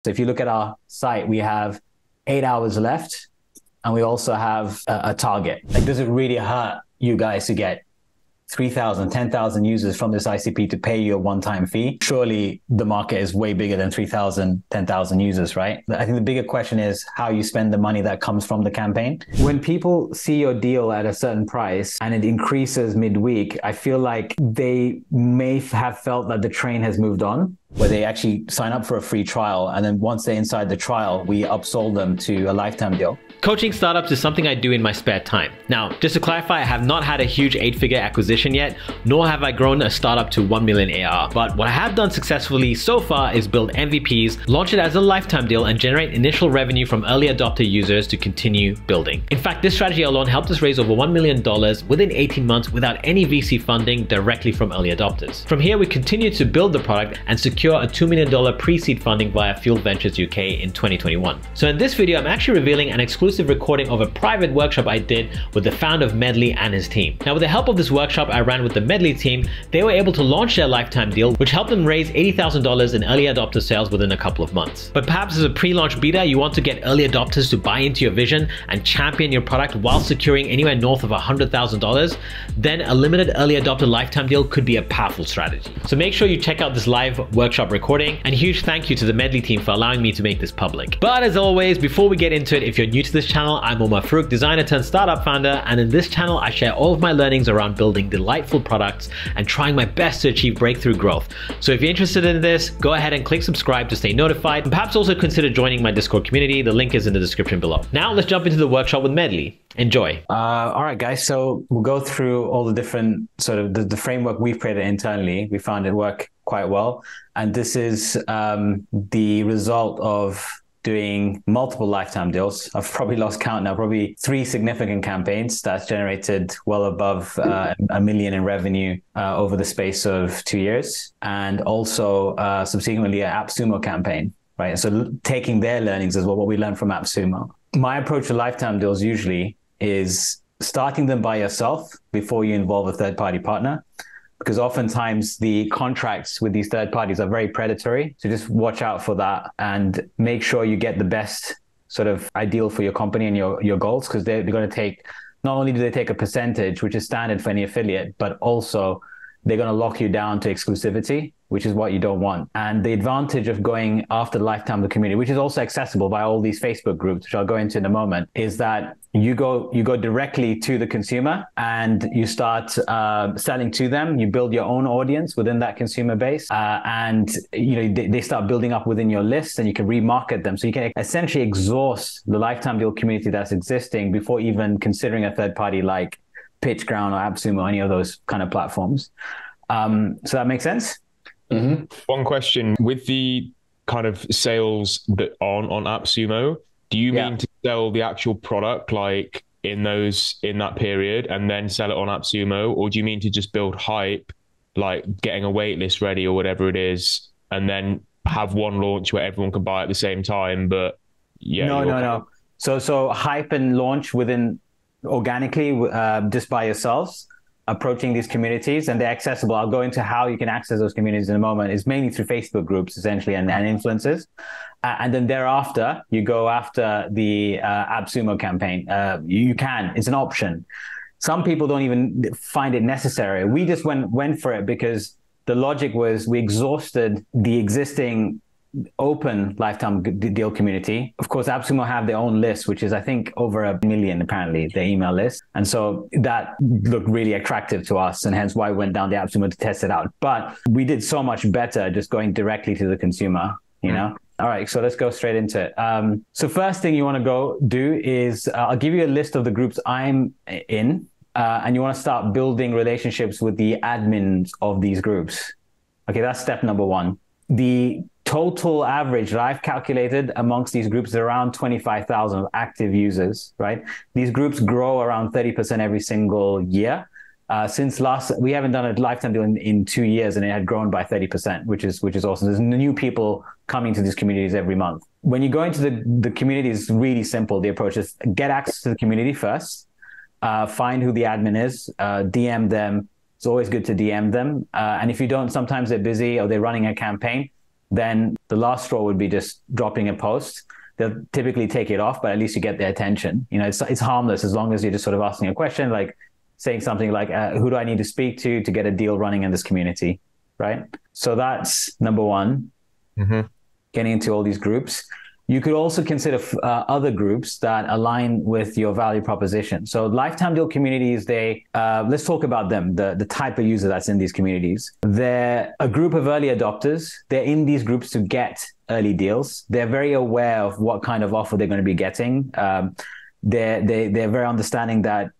So if you look at our site, we have 8 hours left, and we also have a target. Like, does it really hurt you guys to get 3,000, 10,000 users from this ICP to pay you a one-time fee? Surely the market is way bigger than 3,000, 10,000 users, right? I think the bigger question is how you spend the money that comes from the campaign. When people see your deal at a certain price and it increases midweek, I feel like they may have felt that the train has moved on, where they actually sign up for a free trial. And then once they're inside the trial, we upsold them to a lifetime deal. Coaching startups is something I do in my spare time. Now, just to clarify, I have not had a huge 8-figure acquisition yet, nor have I grown a startup to 1 million ARR. But what I have done successfully so far is build MVPs, launch it as a lifetime deal, and generate initial revenue from early adopter users to continue building. In fact, this strategy alone helped us raise over $1 million within 18 months without any VC funding directly from early adopters. From here, we continue to build the product and secure a $2 million pre-seed funding via Fuel Ventures UK in 2021. So in this video, I'm actually revealing an exclusive recording of a private workshop I did with the founder of Medley and his team. Now, with the help of this workshop I ran with the Medley team, they were able to launch their lifetime deal, which helped them raise $80,000 in early adopter sales within a couple of months. But perhaps as a pre-launch beta, you want to get early adopters to buy into your vision and champion your product while securing anywhere north of $100,000, then a limited early adopter lifetime deal could be a powerful strategy. So make sure you check out this live workshop recording, and huge thank you to the Medley team for allowing me to make this public. But as always, before we get into it, if you're new to this channel, I'm Omar Farouk, designer turned startup founder, and in this channel I share all of my learnings around building delightful products and trying my best to achieve breakthrough growth. So if you're interested in this, go ahead and click subscribe to stay notified, and perhaps also consider joining my Discord community. The link is in the description below. Now let's jump into the workshop with Medley. Enjoy. All right, guys. So we'll go through all the different sort of the framework we've created internally. We found it work quite well. And this is the result of doing multiple lifetime deals. I've probably lost count now, probably 3 significant campaigns that's generated well above $1 million in revenue over the space of 2 years. And also subsequently an Appsumo campaign, right? So taking their learnings as well, what we learned from Appsumo. My approach to lifetime deals usually is starting them by yourself before you involve a third-party partner, because oftentimes the contracts with these third parties are very predatory. So just watch out for that and make sure you get the best sort of ideal for your company and your goals, because they're going to take, not only do they take a percentage, which is standard for any affiliate, but also they're going to lock you down to exclusivity, which is what you don't want. And the advantage of going after the lifetime of the community, which is also accessible by all these Facebook groups, which I'll go into in a moment, is that you go directly to the consumer and you start selling to them. You build your own audience within that consumer base, and they start building up within your list, and you can remarket them. So you can essentially exhaust the lifetime deal community that's existing before even considering a third party like Pitchground or Appsumo or any of those kind of platforms. So that makes sense? Mm-hmm. One question, with the kind of sales that on Appsumo, do you mean to sell the actual product like in that period and then sell it on Appsumo, or do you mean to just build hype, like getting a wait list ready or whatever it is, and then have one launch where everyone can buy at the same time? But no. So hype and launch within organically, just by yourselves, approaching these communities, and they're accessible. I'll go into how you can access those communities in a moment. It's mainly through Facebook groups, essentially, and influencers. And then thereafter, you go after the Appsumo campaign. You can. It's an option. Some people don't even find it necessary. We just went for it because the logic was we exhausted the existing open lifetime deal community. Of course, Appsumo have their own list, which is, I think, over 1 million, apparently, their email list. And so that looked really attractive to us, and hence why we went down the Appsumo to test it out. But we did so much better just going directly to the consumer, you know? All right, so let's go straight into it. So first thing you want to go do is I'll give you a list of the groups I'm in, and you want to start building relationships with the admins of these groups. Okay, that's step number 1. The total average that I've calculated amongst these groups is around 25,000 active users, right? These groups grow around 30% every single year. We haven't done a lifetime deal in 2 years, and it had grown by 30%, which is awesome. There's new people coming to these communities every month. When you go into the community, it's really simple. The approach is get access to the community first, find who the admin is, DM them. It's always good to DM them. And if you don't, sometimes they're busy or they're running a campaign, then The last straw would be just dropping a post. They'll typically take it off, but at least you get their attention. It's harmless as long as you're just sort of asking a question, like saying something like, who do I need to speak to get a deal running in this community, right? So that's number one, getting into all these groups. You could also consider other groups that align with your value proposition. So lifetime deal communities, let's talk about them, the type of user that's in these communities. They're a group of early adopters. They're in these groups to get early deals. They're very aware of what kind of offer they're going to be getting. They're very understanding that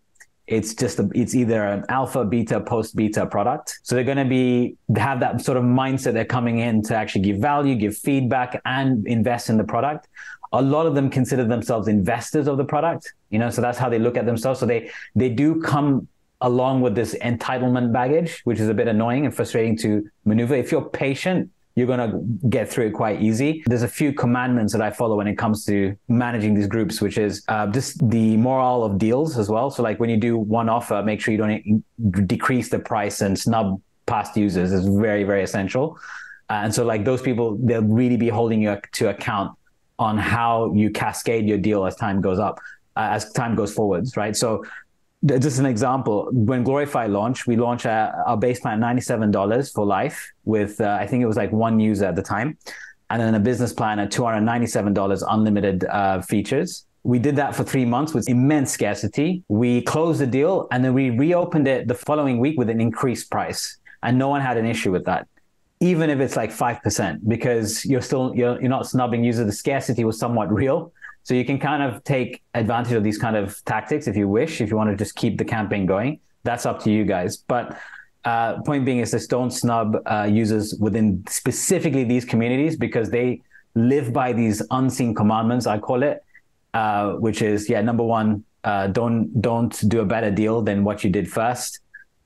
it's either an alpha, beta, post beta product. So they're going to have that sort of mindset. They're coming in to actually give value, give feedback, and invest in the product. A lot of them consider themselves investors of the product, so that's how they look at themselves. So they do come along with this entitlement baggage, which is a bit annoying and frustrating to maneuver. If you're patient, you're going to get through it quite easy. There's a few commandments that I follow when it comes to managing these groups, which is just the morale of deals as well. So like when you do one offer, make sure you don't decrease the price and snub past users is very, very essential. And so like those people, they'll really be holding you to account on how you cascade your deal as time goes up, as time goes forwards, right? So just an example, when Glorify launched, we launched our base plan $97 for life with, I think it was like one user at the time. And then a business plan at $297 unlimited features. We did that for 3 months with immense scarcity. We closed the deal and then we reopened it the following week with an increased price. And no one had an issue with that, even if it's like 5%, because you're not snubbing users. The scarcity was somewhat real. So you can kind of take advantage of these kind of tactics if you wish, if you want to just keep the campaign going. That's up to you guys. But point being is just don't snub users within specifically these communities, because they live by these unseen commandments, I call it, which is, number one, don't do a better deal than what you did first.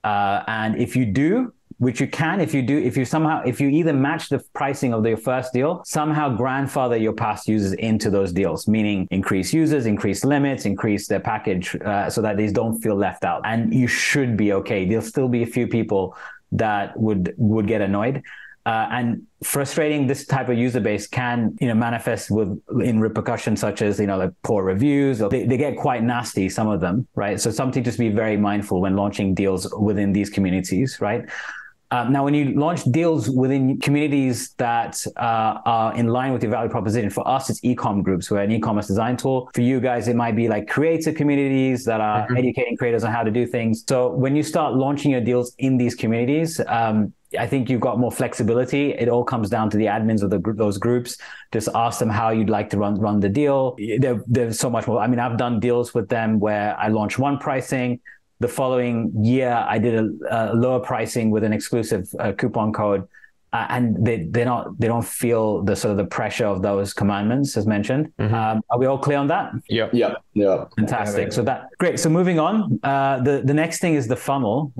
And if you do, which you can, if you either match the pricing of your first deal, somehow grandfather your past users into those deals, meaning increase users, increase limits, increase their package so that they don't feel left out. And you should be okay. There'll still be a few people that would get annoyed. And frustrating this type of user base can, manifest in repercussions such as, like poor reviews, or they get quite nasty, some of them, right? So something just be very mindful when launching deals within these communities, right? Now, when you launch deals within communities that are in line with your value proposition, for us, it's e-com groups. We're an e-commerce design tool. For you guys, it might be like creator communities that are educating creators on how to do things. So when you start launching your deals in these communities, I think you've got more flexibility. It all comes down to the admins of those groups. Just ask them how you'd like to run the deal. There's so much more. I mean, I've done deals with them where I launched one pricing. The following year, I did a lower pricing with an exclusive coupon code, and they don't feel the sort of the pressure of those commandments as mentioned. Are we all clear on that? Yeah. Fantastic. So great. So moving on, the next thing is the funnel.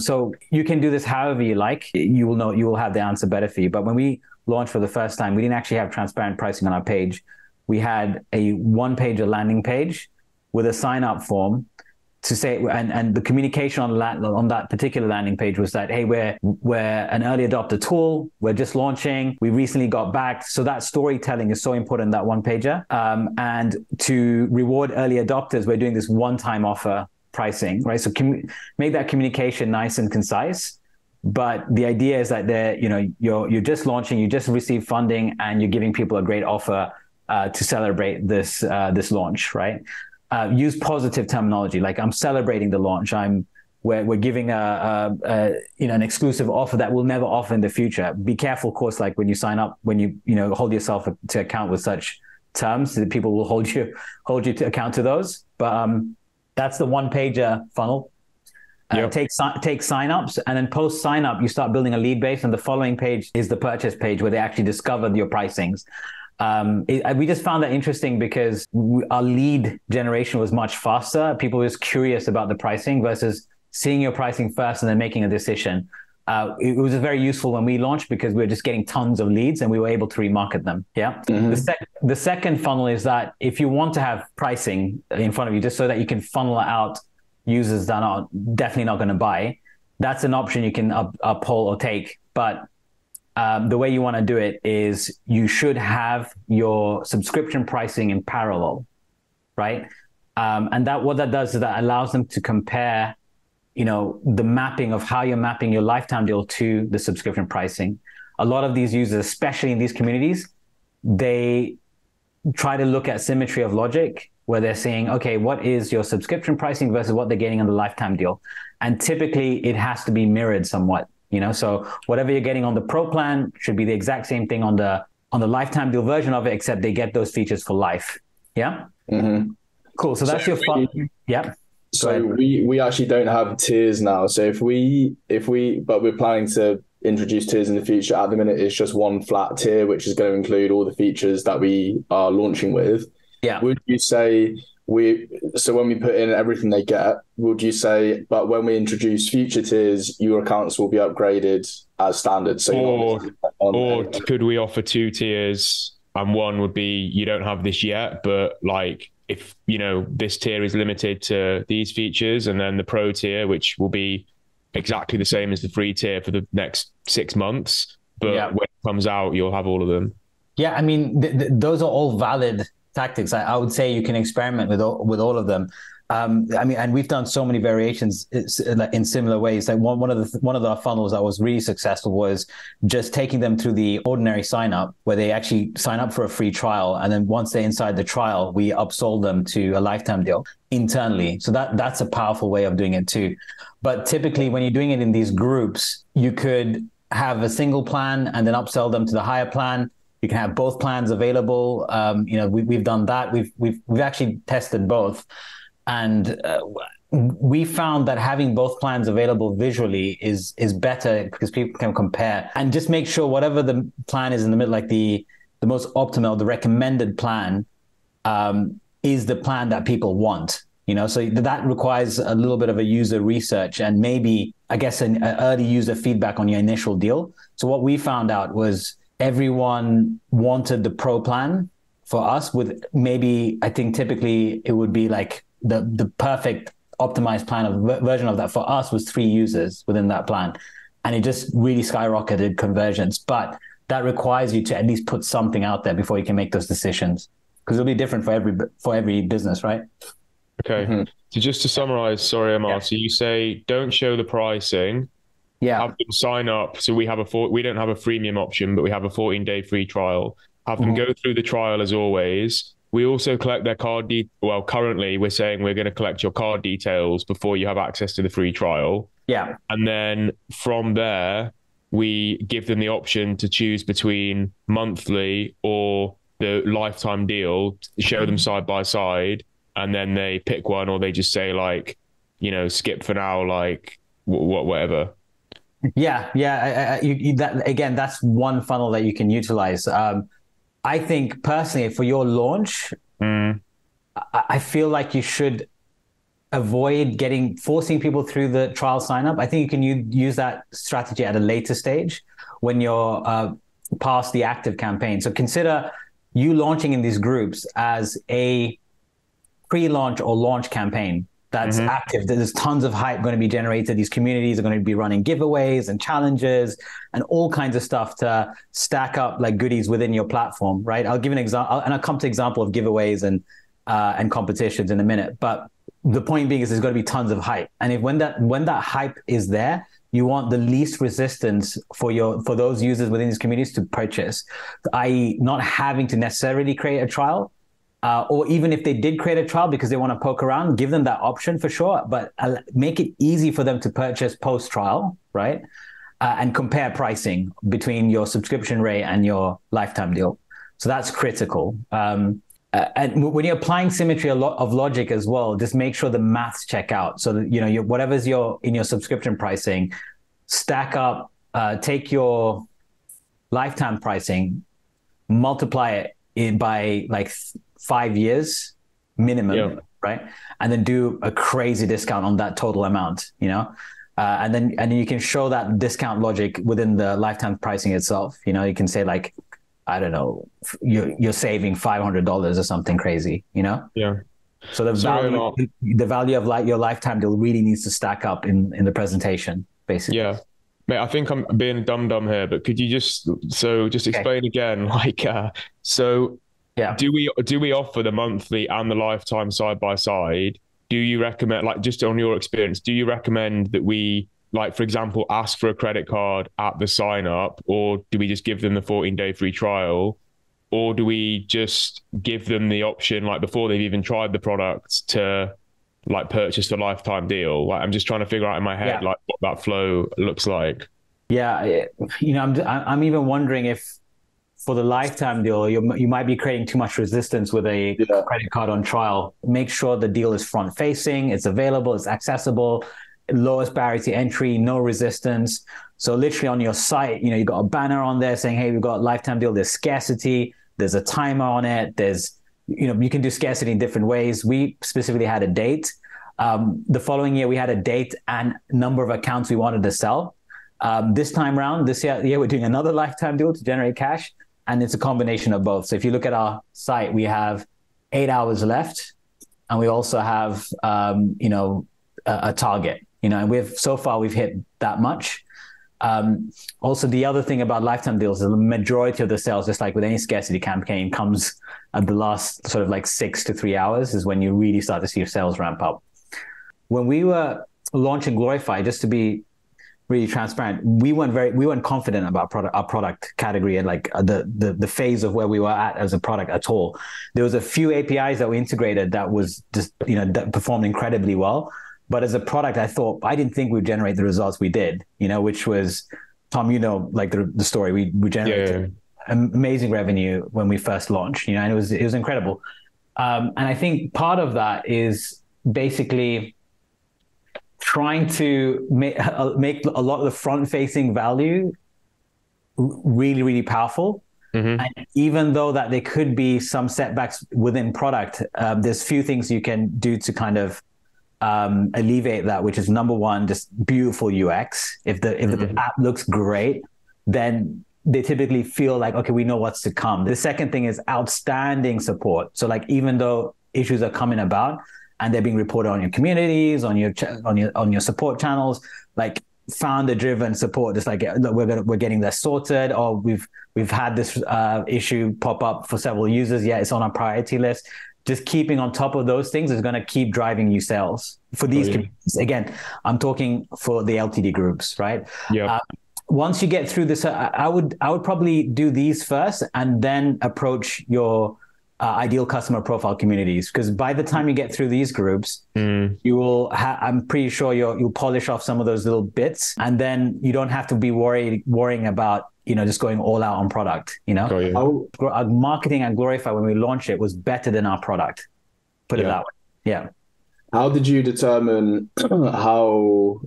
So you can do this however you like. You will have the answer better for you. But when we launched for the first time, we didn't actually have transparent pricing on our page. We had a one-pager landing page with a sign-up form to say, and the communication on that particular landing page was that, hey, we're an early adopter tool. We're just launching. We recently got backed. So that storytelling is so important, that one pager. And to reward early adopters, we're doing this one-time offer pricing, right? So make that communication nice and concise. But the idea is that you're just launching, you just received funding, and you're giving people a great offer to celebrate this launch, right? Use positive terminology, like I'm celebrating the launch. We're giving an exclusive offer that we'll never offer in the future. Be careful, of course, like when you sign up, when you hold yourself to account with such terms, that people will hold you to account to those. But that's the one pager funnel. Take signups, and then post sign up, you start building a lead base, and the following page is the purchase page where they actually discover your pricings. We just found that interesting because our lead generation was much faster. People were just curious about the pricing versus seeing your pricing first and then making a decision. It was very useful when we launched because we were just getting tons of leads and we were able to remarket them. Yeah. The second funnel is that if you want to have pricing in front of you, just so that you can funnel out users that are definitely not going to buy, that's an option you can uphold or take. But the way you want to do it is you should have your subscription pricing in parallel, right? And what that does is that allows them to compare, the mapping of how you're mapping your lifetime deal to the subscription pricing. A lot of these users, especially in these communities, they try to look at symmetry of logic, where they're saying, okay, what is your subscription pricing versus what they're getting on the lifetime deal? And typically it has to be mirrored somewhat, so whatever you're getting on the pro plan should be the exact same thing on the lifetime deal version of it, except they get those features for life. Yeah. Mm-hmm. Cool. So that's your fun. Yeah. So we actually don't have tiers now. So but we're planning to introduce tiers in the future. At the minute, it's just one flat tier, which is going to include all the features that we are launching with. Yeah. Would you say so when we put in everything they get, would you say, but when we introduce future tiers, your accounts will be upgraded as standard? So or could we offer 2 tiers, and one would be, you don't have this yet, but like, if this tier is limited to these features, and then the pro tier, which will be exactly the same as the free tier for the next 6 months, but when it comes out, you'll have all of them. Yeah, I mean, those are all valid tactics. I would say you can experiment with all of them. And we've done so many variations in similar ways. Like one of our funnels that was really successful was just taking them through the ordinary sign up, where they actually sign up for a free trial, and then once they're inside the trial, we upsold them to a lifetime deal internally. So that's a powerful way of doing it too. But typically, when you're doing it in these groups, you could have a single plan and then upsell them to the higher plan. You can have both plans available. We've done that. We've actually tested both. And we found that having both plans available visually is better, because people can compare and just make sure whatever the plan is in the middle, like the most optimal, the recommended plan, is the plan that people want. So that requires a little bit of a user research and maybe, I guess, an early user feedback on your initial deal. So what we found out was everyone wanted the pro plan for us, with maybe, I think typically it would be like the perfect optimized version of that for us was 3 users within that plan. And it just really skyrocketed conversions. But that requires you to at least put something out there before you can make those decisions, because it'll be different for every business, right? Okay. Mm-hmm. So just to summarize, sorry, Amar, so you say don't show the pricing. Yeah. Have them sign up. So we don't have a freemium option, but we have a 14-day free trial. Have them go through the trial as always. We also collect their card well, currently we're saying we're going to collect your card details before you have access to the free trial. Yeah. And then from there, we give them the option to choose between monthly or the lifetime deal, show them side by side, and then they pick one, or they just say like, skip for now, like whatever. Yeah. That's one funnel that you can utilize. I think personally for your launch, I feel like you should avoid forcing people through the trial sign up. I think you can use that strategy at a later stage when you're past the active campaign. So consider you launching in these groups as a pre-launch or launch campaign that's active. There's tons of hype going to be generated. These communities are going to be running giveaways and challenges and all kinds of stuff to stack up like goodies within your platform, right? I'll give an example, and I'll come to example of giveaways and competitions in a minute. But the point being is there's going to be tons of hype. And when that hype is there, you want the least resistance for those users within these communities to purchase, i.e. not having to necessarily create a trial. Or even if they did create a trial because they want to poke around, give them that option for sure, but make it easy for them to purchase post-trial, right? And compare pricing between your subscription rate and your lifetime deal. So that's critical. And when you're applying symmetry of logic as well, just make sure the maths check out. So that, whatever's in your subscription pricing, stack up, take your lifetime pricing, multiply it by like 5 years minimum, right? And then do a crazy discount on that total amount, and then you can show that discount logic within the lifetime pricing itself. You can say like, I don't know, you're saving $500 or something crazy, Yeah. So the value of your lifetime deal really needs to stack up in the presentation, basically. Yeah. Mate, I think I'm being dumb here, but could you just explain again, like, so Yeah. do we offer the monthly and the lifetime side by side? Do you recommend, like, just on your experience, do you recommend that we, like, for example, ask for a credit card at the sign up, or do we just give them the 14-day free trial? Or do we just give them the option, like, before they've even tried the product, to like purchase the lifetime deal? Like, I'm just trying to figure out in my head, like, what that flow looks like. Yeah, I'm even wondering if for the lifetime deal, you might be creating too much resistance with a credit card on trial. Make sure the deal is front facing, it's available, it's accessible, lowest barrier to entry, no resistance. So literally on your site, you got a banner on there saying, hey, we've got a lifetime deal. There's scarcity, there's a timer on it. There's, you can do scarcity in different ways. We specifically had a date. The following year, we had a date and number of accounts we wanted to sell. This time around, this year, we're doing another lifetime deal to generate cash. And it's a combination of both. So if you look at our site, we have 8 hours left. And we also have, a target, and so far we've hit that much. Also, the other thing about lifetime deals is the majority of the sales, just like with any scarcity campaign, comes at the last sort of like 6 to 3 hours is when you really start to see your sales ramp up. When we were launching Glorify, just to be really transparent, we weren't confident about our product category and like the phase of where we were at as a product at all. There was a few APIs that we integrated that was just, that performed incredibly well. But as a product, I didn't think we'd generate the results we did, which was, Tom, like the story, we generated amazing revenue when we first launched, and it was incredible. And I think part of that is basically trying to make a lot of the front-facing value really, really powerful. Mm-hmm. And even though that there could be some setbacks within product, there's few things you can do to kind of alleviate that, which is number one, just beautiful UX. If the app looks great, then they typically feel like, okay, we know what's to come. The second thing is outstanding support. So like, even though issues are coming about and they're being reported on your communities, on your support channels, like founder-driven support, just like, look, we're getting this sorted, or we've had this issue pop up for several users. Yeah, it's on our priority list. Just keeping on top of those things is going to keep driving you sales for these communities. Again, I'm talking for the LTD groups, right? Yeah. Once you get through this, I would probably do these first and then approach your ideal customer profile communities, because by the time you get through these groups, you will. I'm pretty sure you'll polish off some of those little bits, and then you don't have to be worrying about just going all out on product. Our marketing at Glorify when we launched it was better than our product. Put it that way. Yeah. How did you determine how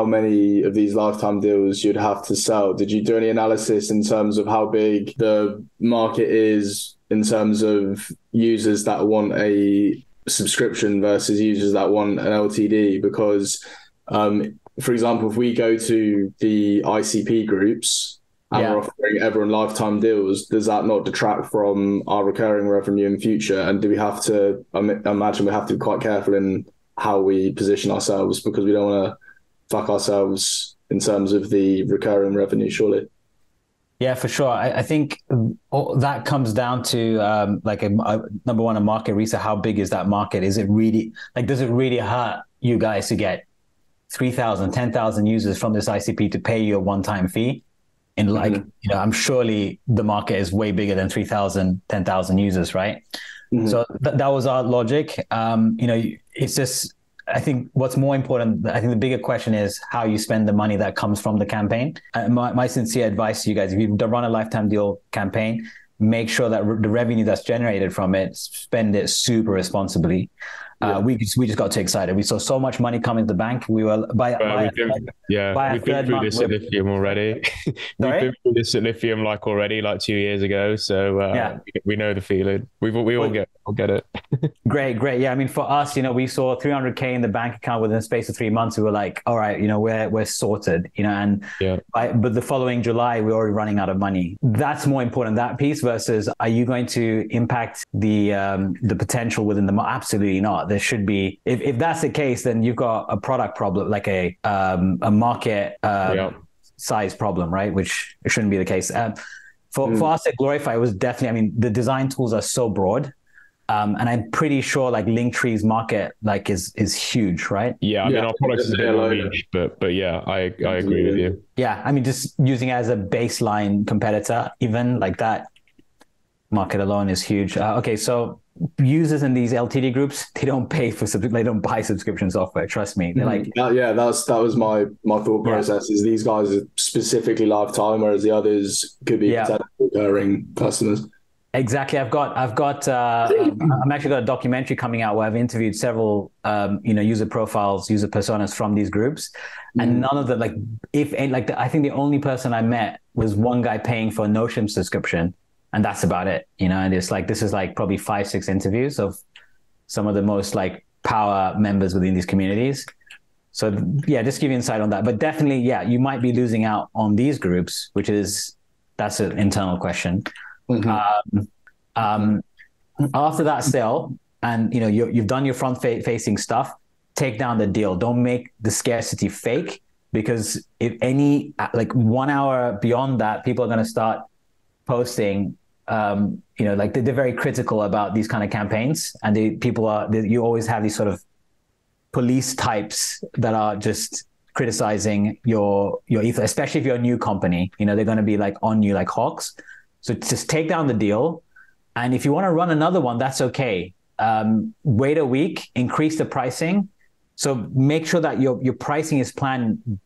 many of these lifetime deals you'd have to sell? Did you do any analysis in terms of how big the market is in terms of users that want a subscription versus users that want an LTD? Because, for example, if we go to the ICP groups and we're offering everyone lifetime deals, does that not detract from our recurring revenue in future? And do we have to, I imagine we have to be quite careful in how we position ourselves, because we don't want to fuck ourselves in terms of the recurring revenue, surely? Yeah, for sure. I think that comes down to number one, a market research. How big is that market? Is it really, does it really hurt you guys to get 3,000, 10,000 users from this ICP to pay you a one-time fee? And I'm surely the market is way bigger than 3,000, 10,000 users, right? Mm-hmm. So that was our logic. It's just, I think what's more important, I think the bigger question is how you spend the money that comes from the campaign. My sincere advice to you guys, if you run a lifetime deal campaign, make sure that the revenue that's generated from it, spend it super responsibly. We just got too excited. We saw so much money come into the bank. We were we've been through this at Lithium already. We've been through this at Lithium already 2 years ago. So we know the feeling. We all get it. Great. Yeah, I mean, for us, we saw 300K in the bank account within the space of 3 months. We were like, all right, we're sorted. But the following July, we're already running out of money. That's more important, that piece, versus are you going to impact the potential within the market? Absolutely not. start, there should be, if that's the case, then you've got a product problem, like a market size problem, right? Which it shouldn't be the case. For us at Glorify, it was definitely, I mean, the design tools are so broad. And I'm pretty sure like Linktree's market like is huge, right? Yeah, I mean our product is a bit more niche, but yeah, I agree with you. Yeah, I mean just using it as a baseline competitor, even like that market alone is huge. Okay, so users in these LTD groups, they don't buy subscription software. Trust me, they're like that was my thought process. Is these guys are specifically lifetime, whereas the others could be potential recurring customers. Exactly. I'm actually got a documentary coming out where I've interviewed several, user profiles, user personas from these groups, and none of them, I think the only person I met was one guy paying for a Notion subscription, and that's about it. And it's like, this is like probably 5-6 interviews of some of the most like power members within these communities. So yeah, just give you insight on that. But definitely, yeah, you might be losing out on these groups, that's an internal question. After that sale, and you've done your front facing stuff, take down the deal. Don't make the scarcity fake, because if any like 1 hour beyond that, people are going to start posting. Like they're very critical about these kind of campaigns, and you always have these sort of police types that are just criticizing your ethos, especially if you're a new company. They're going to be like on you like hawks. So just take down the deal. And if you want to run another one, that's okay. Wait a week, increase the pricing. So make sure that your pricing is planned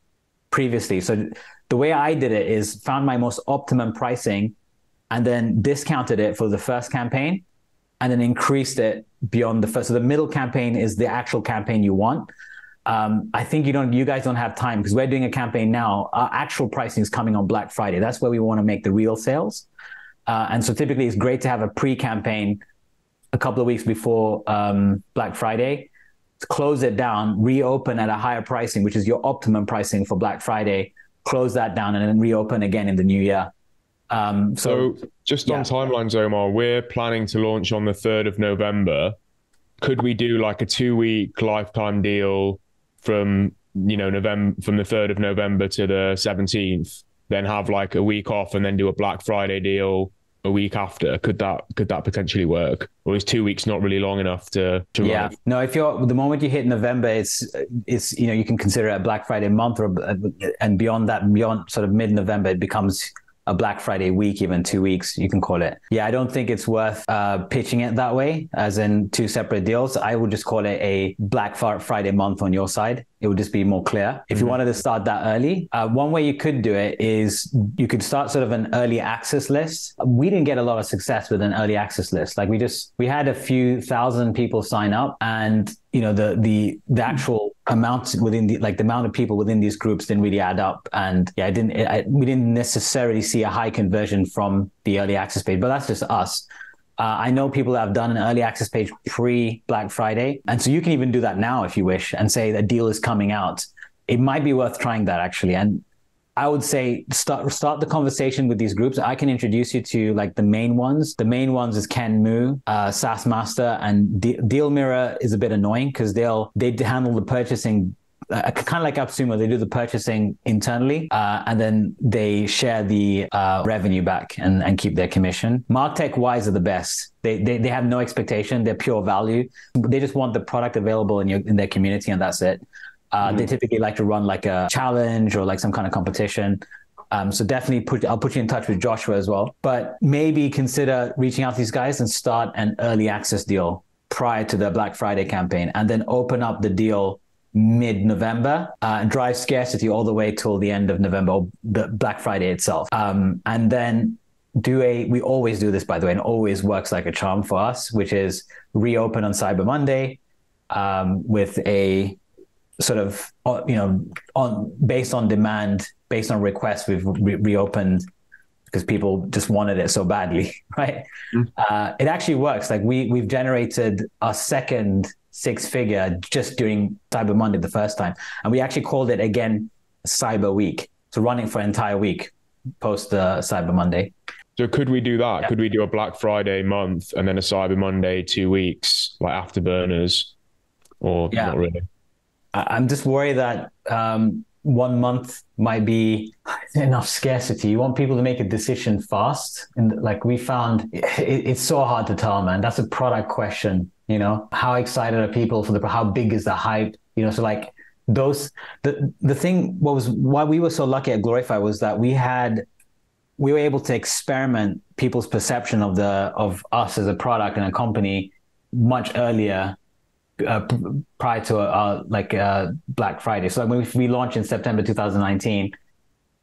previously. So the way I did it is found my most optimum pricing and then discounted it for the first campaign and then increased it beyond the first. So the middle campaign is the actual campaign you want. I think you guys don't have time because we're doing a campaign now. Our actual pricing is coming on Black Friday. That's where we want to make the real sales. And so typically it's great to have a pre-campaign a couple of weeks before Black Friday, to close it down, reopen at a higher pricing, which is your optimum pricing for Black Friday, close that down and then reopen again in the new year. So just on timelines, Omar, we're planning to launch on the 3rd of November. Could we do like a 2-week lifetime deal from November, from the 3rd of November to the 17th, then have like a week off and then do a Black Friday deal a week after? Could that potentially work? Or is 2 weeks not really long enough to run? No, if the moment you hit November, it's you can consider it a Black Friday month, and beyond sort of mid-November, it becomes a Black Friday week, even 2 weeks, you can call it. Yeah, I don't think it's worth pitching it that way, as in 2 separate deals. I would just call it a Black Friday month on your side. It would just be more clear. If you wanted to start that early, one way you could do it is you could start sort of an early access list. We didn't get a lot of success with an early access list. Like we had a few thousand people sign up, and the actual amount within the amount of people within these groups didn't really add up. And yeah, we didn't necessarily see a high conversion from the early access page, but that's just us. I know people that have done an early access page pre-Black Friday. And so you can even do that now if you wish and say the deal is coming out. It might be worth trying that actually. And I would say start the conversation with these groups. I can introduce you to like the main ones. The main ones is Ken Moo, SaaS Master, and DealMirror is a bit annoying because they handle the purchasing kind of like Appsumo. They do the purchasing internally, and then they share the revenue back and keep their commission. MarTech Wise are the best. They have no expectation. They're pure value. They just want the product available in their community, and that's it. They typically like to run like a challenge or like some kind of competition. So definitely I'll put you in touch with Joshua as well. But maybe consider reaching out to these guys and start an early access deal prior to the Black Friday campaign, and then open up the deal mid-November and drive scarcity all the way till the end of November, or the Black Friday itself. And then we always do this, by the way, and always works like a charm for us, which is reopen on Cyber Monday with a sort of, based on demand, based on requests, we've reopened because people just wanted it so badly, right? It actually works. Like we've generated our second 6-figure just during Cyber Monday the first time. And we actually called it again Cyber Week. So running for an entire week post Cyber Monday. So could we do that? Yeah. Could we do a Black Friday month and then a Cyber Monday 2 weeks, like afterburners? or not really? I'm just worried that 1 month might be enough scarcity. You want people to make a decision fast. And like we found, it's so hard to tell, man. That's a product question, you know? How excited are people for how big is the hype? You know, so like the thing, why we were so lucky at Glorify was that we were able to experiment people's perception of us as a product and a company much earlier prior to Black Friday. So when we launched in September 2019,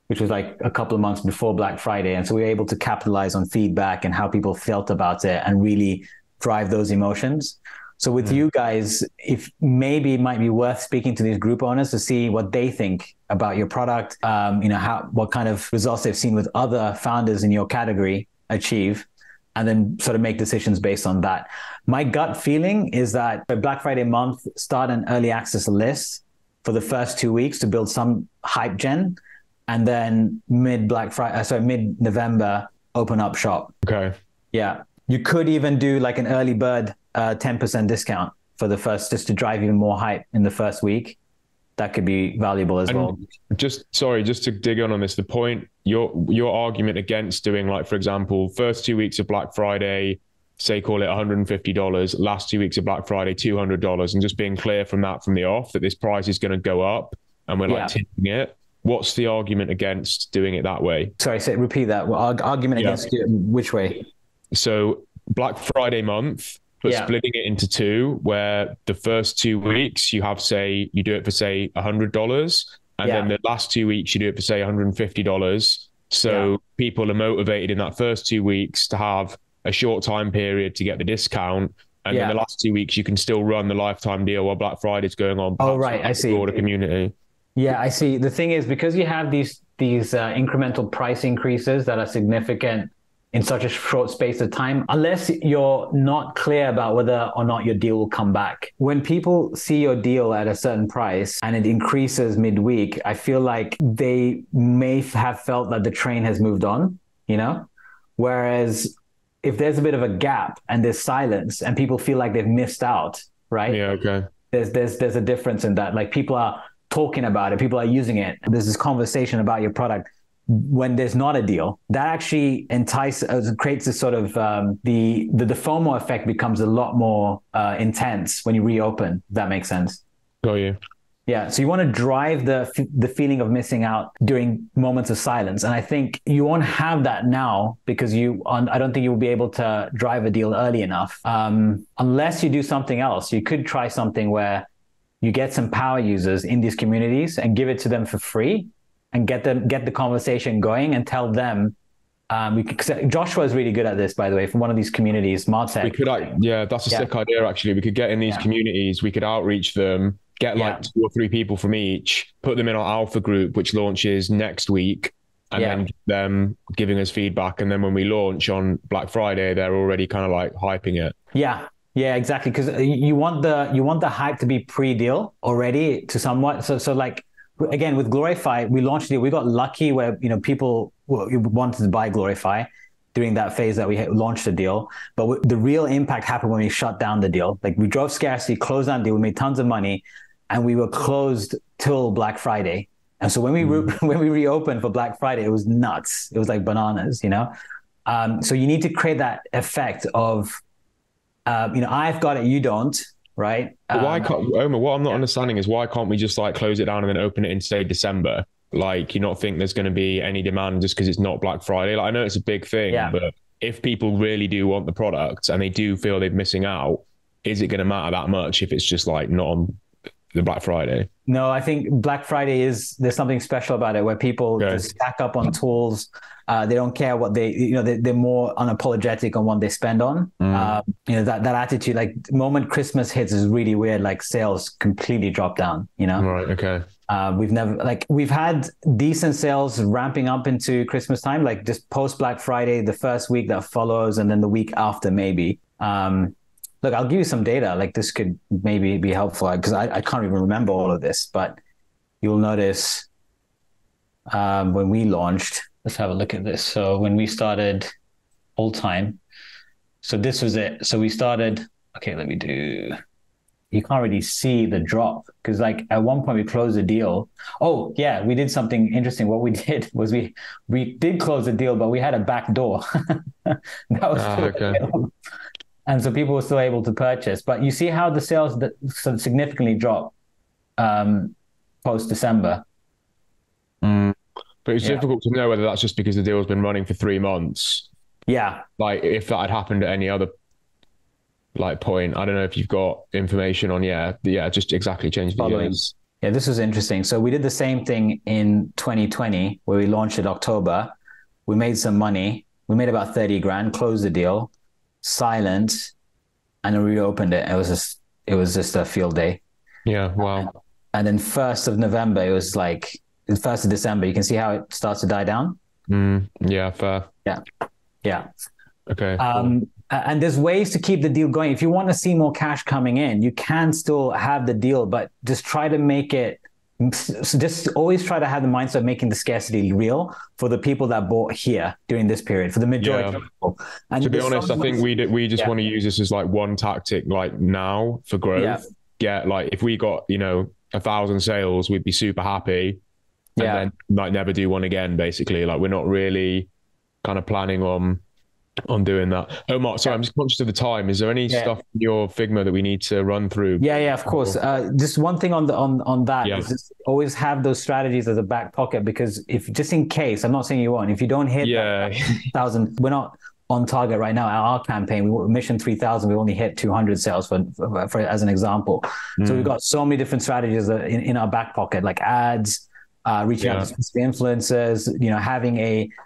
which was like a couple of months before Black Friday. And so we were able to capitalize on feedback and how people felt about it and really drive those emotions. So with you guys, if maybe it might be worth speaking to these group owners to see what they think about your product, what kind of results they've seen with other founders in your category achieve, and then sort of make decisions based on that. My gut feeling is that by Black Friday month, start an early access list for the first 2 weeks to build some hype gen, and then mid-November, open up shop. Okay. Yeah. You could even do like an early bird 10% discount for the first, just to drive even more hype in the first week. That could be valuable as well. Just to dig on this, the point, your argument against doing, like, for example, first 2 weeks of Black Friday, say call it $150, last 2 weeks of Black Friday, $200, and just being clear from the off that this price is going to go up and we're like tipping it. What's the argument against doing it that way? Sorry, repeat that. Argument against which way? So Black Friday month, but splitting it into two, where the first 2 weeks you do it for say $100, and then the last 2 weeks you do it for say $150. So people are motivated in that first 2 weeks to have a short time period to get the discount. And then the last 2 weeks you can still run the lifetime deal while Black Friday is going on. Oh, right. I see. Broader community. Yeah, I see. The thing is, because you have these incremental price increases that are significant in such a short space of time, unless you're not clear about whether or not your deal will come back. When people see your deal at a certain price and it increases midweek, I feel like they may have felt that the train has moved on, you know? Whereas if there's a bit of a gap and there's silence and people feel like they've missed out, right? Yeah, okay. There's a difference in that. Like, people are talking about it, people are using it. There's this conversation about your product. When there's not a deal, that actually creates this sort of the FOMO effect becomes a lot more intense when you reopen. If that makes sense. Got you. Yeah. So you want to drive the feeling of missing out during moments of silence, and I think you won't have that now because I don't think you will be able to drive a deal early enough unless you do something else. You could try something where you get some power users in these communities and give it to them for free, and get the conversation going and tell them. Joshua is really good at this, by the way, from one of these communities, Martech. We could, that's a sick idea. Actually, we could get in these communities. We could outreach them, get like 2 or 3 people from each, put them in our alpha group, which launches next week, and then get them giving us feedback. And then when we launch on Black Friday, they're already kind of like hyping it. Yeah, exactly. Because you want the hype to be pre-deal already to somewhat. So like. Again, with Glorify, we launched it. We got lucky where, people wanted to buy Glorify during that phase that we launched the deal. But the real impact happened when we shut down the deal. Like, we drove Scarcity, closed down the deal, we made tons of money, and we were closed till Black Friday. And so when we reopened for Black Friday, it was nuts. It was like bananas, So you need to create that effect of, I've got it, you don't. Right. Why can't Omar? What I'm not understanding is why can't we just like close it down and then open it in say December? Like, you not think there's going to be any demand just because it's not Black Friday? Like, I know it's a big thing, but if people really do want the product and they do feel they're missing out, is it going to matter that much if it's just like not on the Black Friday? No, I think Black Friday there's something special about it where people just stack up on tools. They don't care what they're more unapologetic on what they spend on. That attitude, like, the moment Christmas hits is really weird. Like, sales completely drop down, Right. Okay. We've had decent sales ramping up into Christmas time, like just post Black Friday, the first week that follows, and then the week after maybe. Look, I'll give you some data. Like, this could maybe be helpful because I can't even remember all of this, but you'll notice when we launched, let's have a look at this. So when we started all time, so this was it. So we started, let me do you can't really see the drop, because like at one point we closed a deal. Oh yeah, we did something interesting. What we did was we did close a deal, but we had a back door. That was okay. And so people were still able to purchase. But you see how the sales significantly dropped post December. But it's difficult to know whether that's just because the deal has been running for 3 months. Yeah. Like if that had happened at any other like point, I don't know if you've got information on, just exactly changed the years. Yeah, this was interesting. So we did the same thing in 2020 where we launched in October. We made some money. We made about 30 grand, closed the deal, silent, and then we reopened it. It was just a field day. Yeah, wow. And then 1st of November, it was like 1st of December, you can see how it starts to die down. Yeah, fair. Yeah. Okay. Cool. And there's ways to keep the deal going. If you want to see more cash coming in, you can still have the deal, but just try to make it, just always try to have the mindset of making the scarcity real for the people that bought here during this period, for the majority of people. And to be honest, I think we just want to use this as like one tactic, like now for growth. Like if we got, 1,000 sales, we'd be super happy. And then like never do one again, basically. Like we're not really kind of planning on doing that. Omar, sorry, I'm just conscious of the time. Is there any stuff in your Figma that we need to run through? Yeah, of course. Just one thing on that is just always have those strategies as a back pocket, because if just in case, I'm not saying you won't, if you don't hit 1,000, we're not on target right now. Our campaign, we mission 3,000, we only hit 200 sales for as an example. So we've got so many different strategies in our back pocket, like ads, reaching out to specific influencers,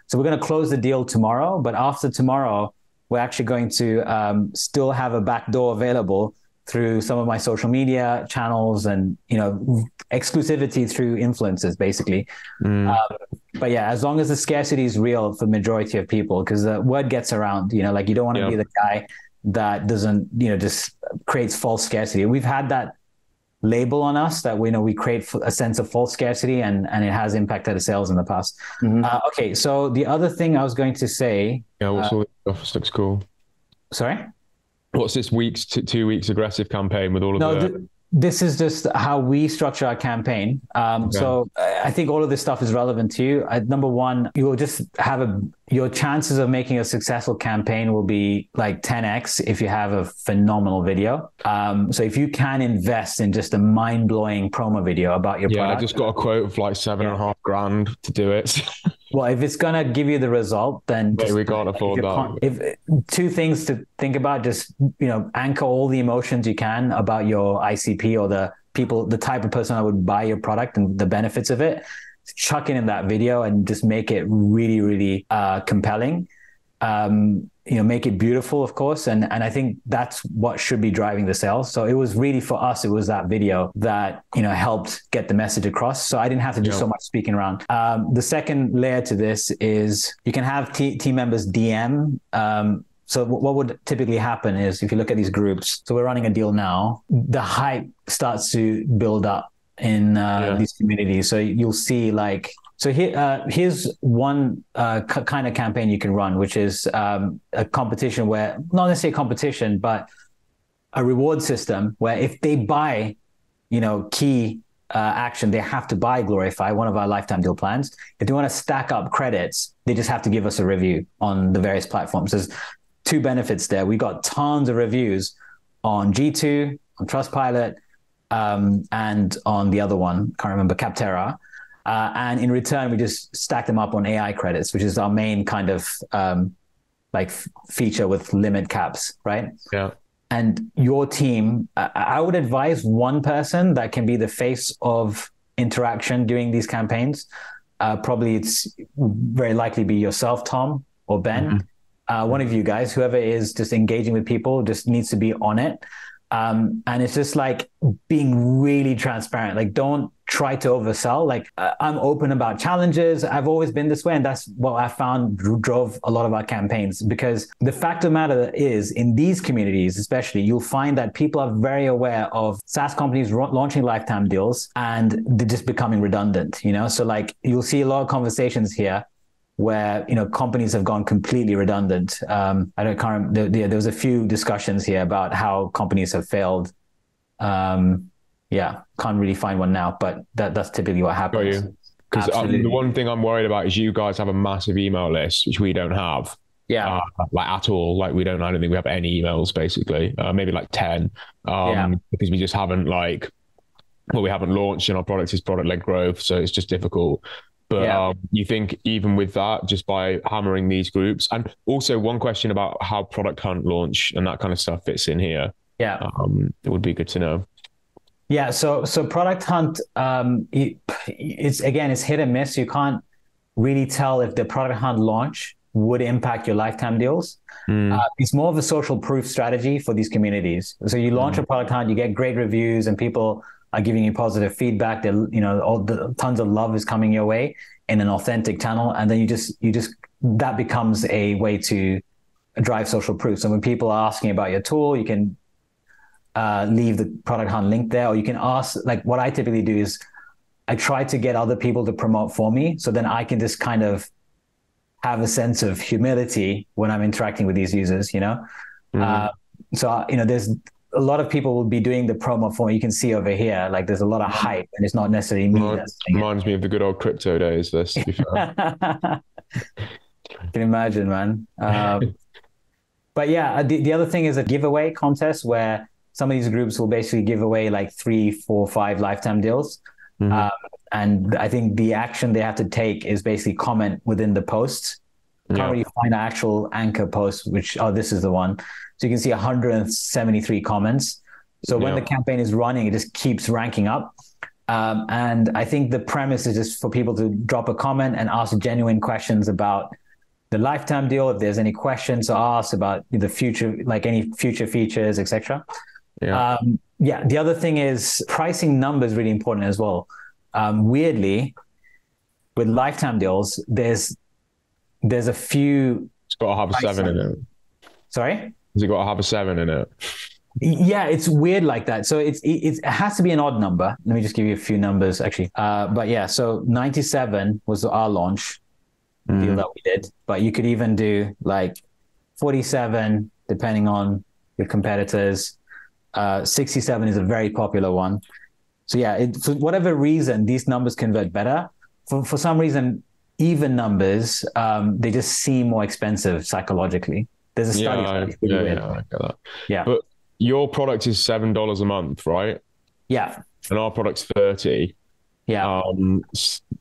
so we're going to close the deal tomorrow, but after tomorrow, we're actually going to still have a back door available through some of my social media channels and, exclusivity through influencers, basically. But yeah, as long as the scarcity is real for the majority of people, because the word gets around, like you don't want to be the guy that doesn't, just creates false scarcity. We've had that label on us that we create a sense of false scarcity, and it has impacted the sales in the past. Okay, so the other thing I was going to say, what's all this stuff? This looks cool. Sorry, what's this 2 weeks aggressive campaign with all of this is just how we structure our campaign. So I think all of this stuff is relevant to you. Number one, you will just have your chances of making a successful campaign will be like 10x if you have a phenomenal video. So if you can invest in just a mind-blowing promo video about your product. I just got a quote of like 7.5 grand to do it. Well, if it's going to give you the result, then we can't afford that. If two things to think about, just, anchor all the emotions you can about your ICP or the type of person that would buy your product and the benefits of it. Chuck it in that video and just make it really, really compelling. Make it beautiful, of course. And I think that's what should be driving the sales. So it was really, for us, it was that video that, helped get the message across. So I didn't have to do so much speaking around. The second layer to this is you can have team members DM. So what would typically happen is, if you look at these groups, so we're running a deal now, the hype starts to build up in these communities. So you'll see here's one kind of campaign you can run, which is a competition where, not necessarily a competition, but a reward system where if they buy, key action, they have to buy Glorify, one of our lifetime deal plans. If they want to stack up credits, they just have to give us a review on the various platforms. There's 2 benefits there. We got tons of reviews on G2, on Trustpilot, and on the other one, can't remember, Capterra. And in return, we just stack them up on AI credits, which is our main kind of feature with limit caps, right? Yeah. And your team, I would advise one person that can be the face of interaction during these campaigns. Probably it's very likely be yourself, Tom, or Ben. One of you guys, whoever is just engaging with people, just needs to be on it. And it's just like being really transparent. Like, don't try to oversell. Like, I'm open about challenges. I've always been this way. And that's what I found drove a lot of our campaigns, because the fact of the matter is, in these communities, especially, you'll find that people are very aware of SaaS companies launching lifetime deals and they're just becoming redundant, So like, you'll see a lot of conversations here where, companies have gone completely redundant. There was a few discussions here about how companies have failed Yeah, can't really find one now, but that's typically what happens. Because the one thing I'm worried about is you guys have a massive email list, which we don't have. Yeah. Like at all. Like I don't think we have any emails basically. Maybe like 10. Because we just haven't we haven't launched, and our product is product-led growth, so it's just difficult. But you think even with that, just by hammering these groups, and also one question about how Product Hunt launch and that kind of stuff fits in here. Yeah. It would be good to know. Yeah. So Product Hunt, it's hit and miss. You can't really tell if the Product Hunt launch would impact your lifetime deals. It's more of a social proof strategy for these communities. So you launch a Product Hunt, you get great reviews, and people are giving you positive feedback. Tons of love is coming your way in an authentic channel, and then you just that becomes a way to drive social proof. So when people are asking about your tool, you can leave the Product Hunt link there, or you can ask. Like what I typically do is I try to get other people to promote for me, so then I can just kind of have a sense of humility when I'm interacting with these users. There's a lot of people will be doing the promo for me. You can see over here, like there's a lot of hype, and it's not necessarily me. Reminds me of the good old crypto days, this, to be fair. Can imagine, man. But yeah, the other thing is a giveaway contest where some of these groups will basically give away like 3, 4, 5 lifetime deals. And I think the action they have to take is basically comment within the posts. Can't really find an actual anchor post, this is the one. So you can see 173 comments. So when the campaign is running, it just keeps ranking up. And I think the premise is just for people to drop a comment and ask genuine questions about the lifetime deal. If there's any questions to ask about the future, like any future features, etc. The other thing is pricing numbers really important as well. Weirdly, with lifetime deals, there's a few. It's got to have a 7 in it. Sorry? Has it got to have a 7 in it? Yeah, it's weird like that. So it has to be an odd number. Let me just give you a few numbers actually. But yeah, so 97 was our launch deal that we did. But you could even do like 47, depending on your competitors. 67 is a very popular one. So yeah, for whatever reason, these numbers convert better. For some reason, even numbers, they just seem more expensive psychologically. There's a study. I get that. Yeah. But your product is $7 a month, right? Yeah. And our product's 30. Yeah.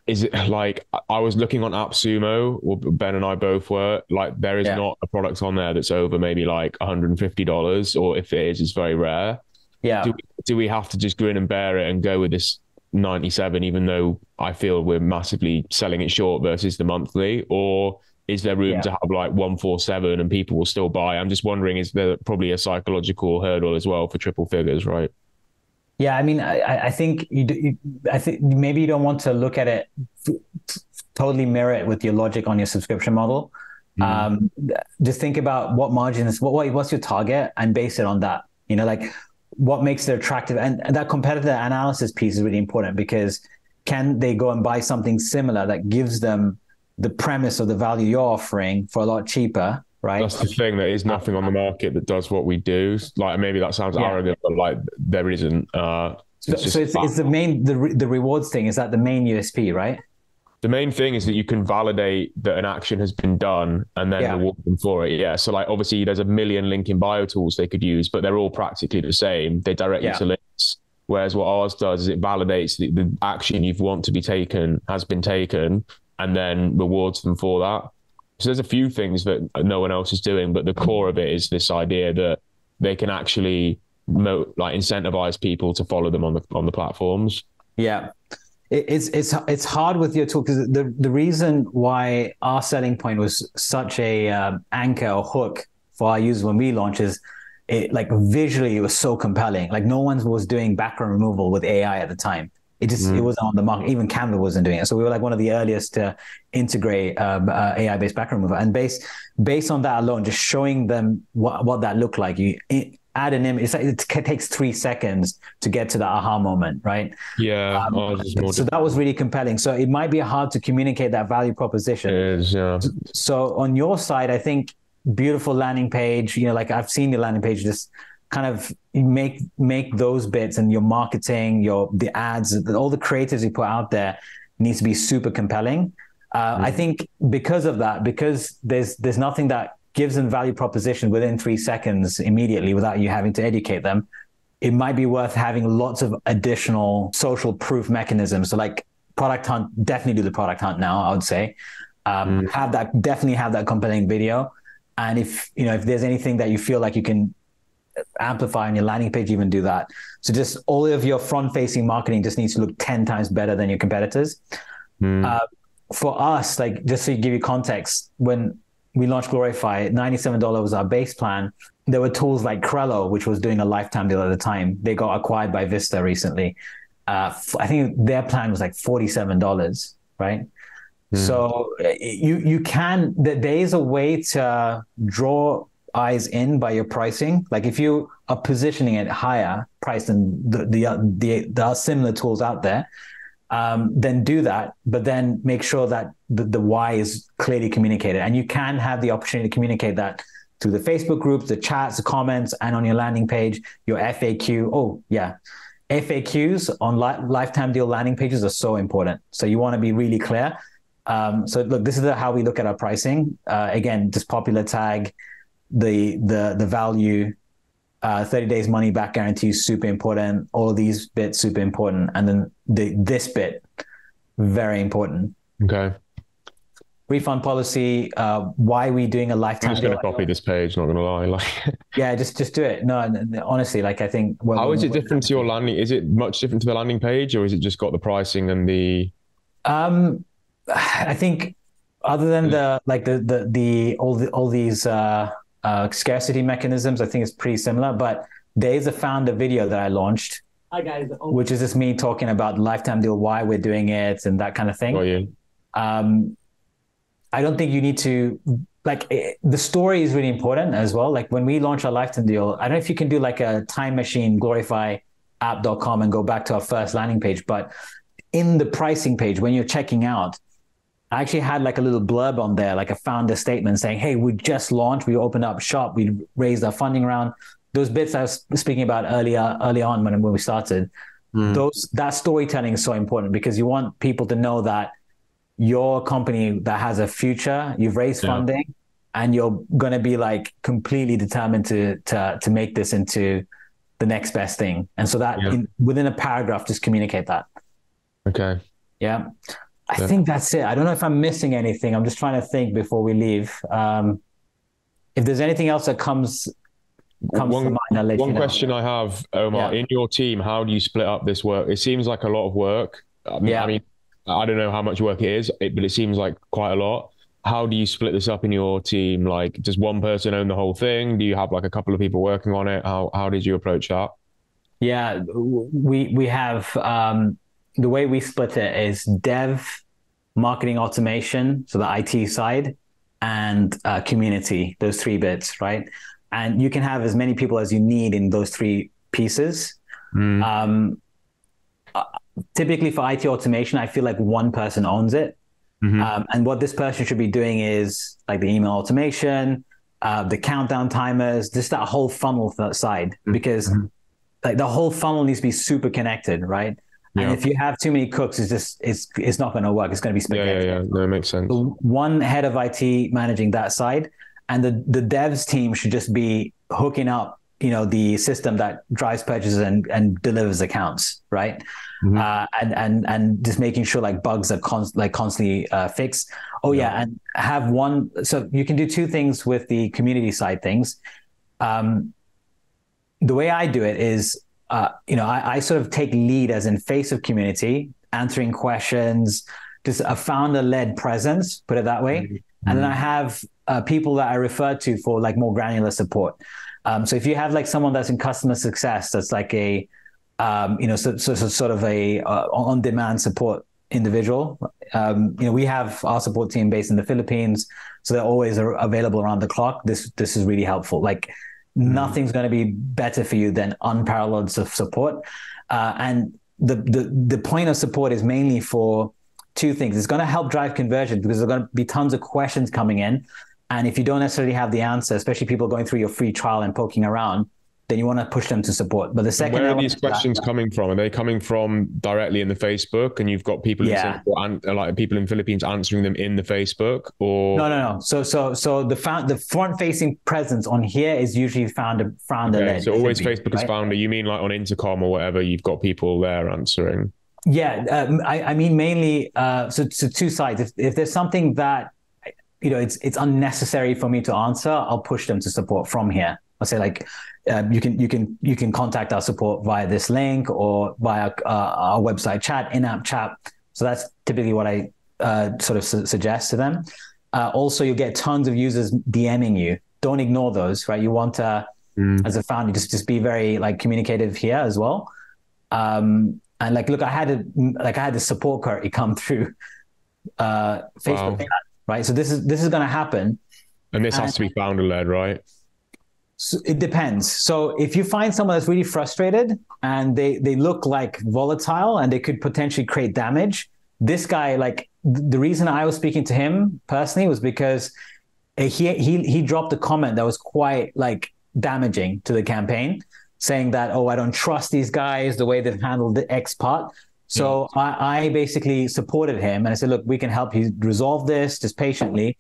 Is it like, I was looking on Appsumo, or Ben and I both were, like there is not a product on there that's over maybe like $150, or if it is, it's very rare. Yeah. Do we have to just grin and bear it and go with this 97, even though I feel we're massively selling it short versus the monthly? Or is there room to have like 147 and people will still buy? I'm just wondering, is there probably a psychological hurdle as well for triple figures, right? Yeah, I mean, I think I think maybe you don't want to look at it, totally mirror it with your logic on your subscription model. Just think about what margins, what's your target, and base it on that. Like what makes it attractive, and that competitor analysis piece is really important, because can they go and buy something similar that gives them the premise of the value you're offering for a lot cheaper, right? That's the thing. There is nothing on the market that does what we do. Like maybe that sounds arrogant, but like there isn't. It's the rewards thing. Is that the main USP, right? The main thing is that you can validate that an action has been done and then reward them for it. Yeah. So like obviously there's a million link in bio tools they could use, but they're all practically the same. They direct you to links. Whereas what ours does is it validates the action you want to be taken has been taken, and then rewards them for that. So there's a few things that no one else is doing, but the core of it is this idea that they can actually incentivize people to follow them on the platforms. Yeah. It's hard with your tool, because the reason why our selling point was such a anchor or hook for our users when we launched is visually it was so compelling. Like no one was doing background removal with AI at the time. It wasn't on the market. Even Canva wasn't doing it. So we were like one of the earliest to integrate AI-based background removal. And based on that alone, just showing them what that looked like, you add an image. It takes 3 seconds to get to the aha moment, right? Yeah. So that was really compelling. So it might be hard to communicate that value proposition. It is, yeah. So on your side, I think beautiful landing page, like I've seen the landing page, just kind of make those bits and your marketing, the ads, all the creatives you put out there needs to be super compelling. I think because of that, because there's nothing that gives them value proposition within 3 seconds immediately without you having to educate them, it might be worth having lots of additional social proof mechanisms. So like product hunt, definitely do the product hunt now, I would say. Definitely have that compelling video. And if there's anything that you feel like you can amplify on your landing page, even do that. So just all of your front-facing marketing just needs to look 10 times better than your competitors. For us, like just to give you context, when we launched Glorify, $97 was our base plan. There were tools like Crello, which was doing a lifetime deal at the time. They got acquired by Vista recently. I think their plan was like $47, right? So you can, there is a way to draw eyes in by your pricing. Like if you are positioning it higher price than the similar tools out there, then do that, but then make sure that the why is clearly communicated. And you can have the opportunity to communicate that through the Facebook groups, the chats, the comments, and on your landing page, your FAQ. Oh yeah. FAQs on lifetime deal landing pages are so important. So you want to be really clear. So look, this is how we look at our pricing. Again, just popular tag, the value, 30 days money back guarantee is super important. All of these bits super important, and then this bit very important. Okay. Refund policy. Why are we doing a lifetime? I'm just going to copy this page. Not going to lie. Like, yeah, just do it. No, honestly, like I think. How is it different to your landing? Is it much different to the landing page, or is it just got the pricing and the? I think other than all these scarcity mechanisms, I think it's pretty similar. But there is a founder video that I launched. Hi guys. Which is just me talking about lifetime deal, why we're doing it, and that kind of thing. Oh yeah. I don't think you need to, the story is really important as well. Like when we launch our lifetime deal, I don't know if you can do like a time machine, glorifyapp.com and go back to our first landing page. But in the pricing page, when you're checking out, I actually had like a little blurb on there, like a founder statement saying, hey, we just launched, we opened up shop, we raised our funding round. Those bits I was speaking about early on when we started, that storytelling is so important because you want people to know that your company that has a future, you've raised funding, and you're going to be like completely determined to make this into the next best thing. And so that within a paragraph, just communicate that. Okay. Yeah. I think that's it. I don't know if I'm missing anything. I'm just trying to think before we leave. If there's anything else that comes to mind, I'll let you know. One question I have, Omar, in your team, how do you split up this work? It seems like a lot of work. I mean, I don't know how much work it is, but it seems like quite a lot. How do you split this up in your team? Like, does one person own the whole thing? Do you have like a couple of people working on it? How did you approach that? Yeah, we have the way we split it is dev, marketing automation, so the IT side, and community, those 3 bits, right? And you can have as many people as you need in those 3 pieces. Typically for IT automation, I feel like one person owns it. And what this person should be doing is like the email automation, the countdown timers, just that whole funnel side, because like the whole funnel needs to be super connected, right? And if you have too many cooks, it's not going to work. It's going to be spaghetti. Yeah. No, it makes sense. So one head of IT managing that side, and the devs team should just be hooking up, the system that drives purchases and delivers accounts, right? And just making sure like bugs are constantly fixed. And have one. So you can do 2 things with the community side things. The way I do it is, I sort of take lead as in face of community, answering questions, just a founder-led presence, put it that way. And then I have people that I refer to for like more granular support. So if you have like someone that's in customer success, that's like a, sort of a on-demand support individual. We have our support team based in the Philippines, so they're always available around the clock. This is really helpful. Like nothing's going to be better for you than unparalleled support. And the point of support is mainly for 2 things. It's going to help drive conversion because there's going to be tons of questions coming in. And if you don't necessarily have the answer, especially people going through your free trial and poking around, then you want to push them to support. But the second, where are these questions coming from? Are they coming from directly in the Facebook, and you've got people in Singapore and like people in Philippines answering them in the Facebook, or no? So the front-facing presence on here is usually founder-led. Okay, so always Facebook as founder. You mean like on Intercom or whatever? You've got people there answering. Yeah, I mean mainly. So two sides. If there's something that it's unnecessary for me to answer, I'll push them to support from here. I'll say like, you can contact our support via this link or via our website chat, in-app chat. So that's typically what I sort of suggest to them. Also, you'll get tons of users DMing you. Don't ignore those, right? You want to, as a founder, just be very like communicative here as well. And like, look, I had the support query come through Facebook chat, right? So this is going to happen. And this has to be founder led, right? So it depends. So if you find someone that's really frustrated and they look like volatile and they could potentially create damage, this guy, like the reason I was speaking to him personally was because he dropped a comment that was quite like damaging to the campaign, saying that, oh, I don't trust these guys, the way they've handled the X part. So I basically supported him and I said, look, we can help you resolve this just patiently.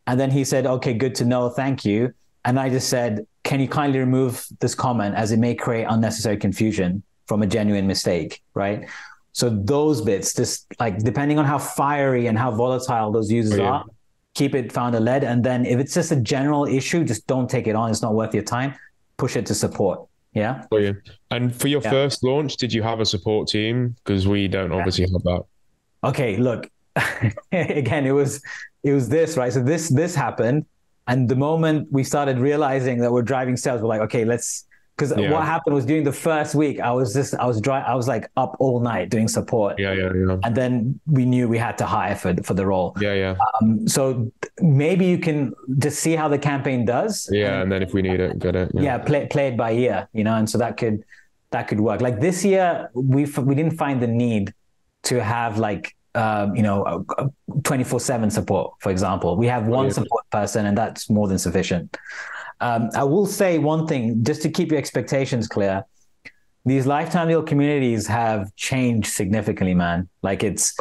And then he said, okay, good to know. Thank you. And I just said, can you kindly remove this comment as it may create unnecessary confusion from a genuine mistake, right? So those bits, just like depending on how fiery and how volatile those users are, keep it founder led. And then if it's just a general issue, just don't take it on. It's not worth your time. Push it to support. Yeah. Brilliant. And for your first launch, did you have a support team? Because we don't obviously have that. Okay, look, again, it was this, right? So this happened. And the moment we started realizing that we're driving sales, we're like, okay, because what happened was during the first week, I was like up all night doing support. Yeah. And then we knew we had to hire for the role. Yeah. So maybe you can just see how the campaign does. Yeah. And then if we need it, get it. Yeah. Play it by ear, and so that could work. Like this year, we didn't find the need to have like, 24/7 support, for example. We have one support person and that's more than sufficient. I will say one thing, just to keep your expectations clear. These lifetime deal communities have changed significantly, man. Like it's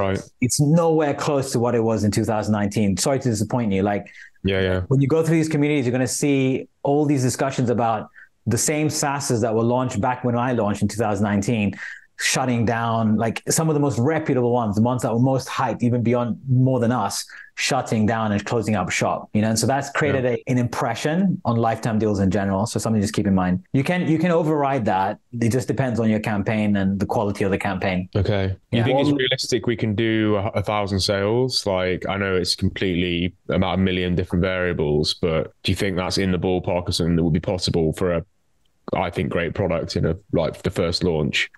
nowhere close to what it was in 2019. Sorry to disappoint you. Like, when you go through these communities, you're going to see all these discussions about the same SaaSes that were launched back when I launched in 2019, shutting down, like some of the most reputable ones, the ones that were most hyped, even beyond more than us, shutting down and closing up shop, and so that's created an impression on lifetime deals in general. So something to just keep in mind. You can override that. It just depends on your campaign and the quality of the campaign. Okay. You think it's realistic we can do 1,000 sales? Like, I know it's completely about 1 million different variables, but do you think that's in the ballpark or something that would be possible for I think, great product in the first launch?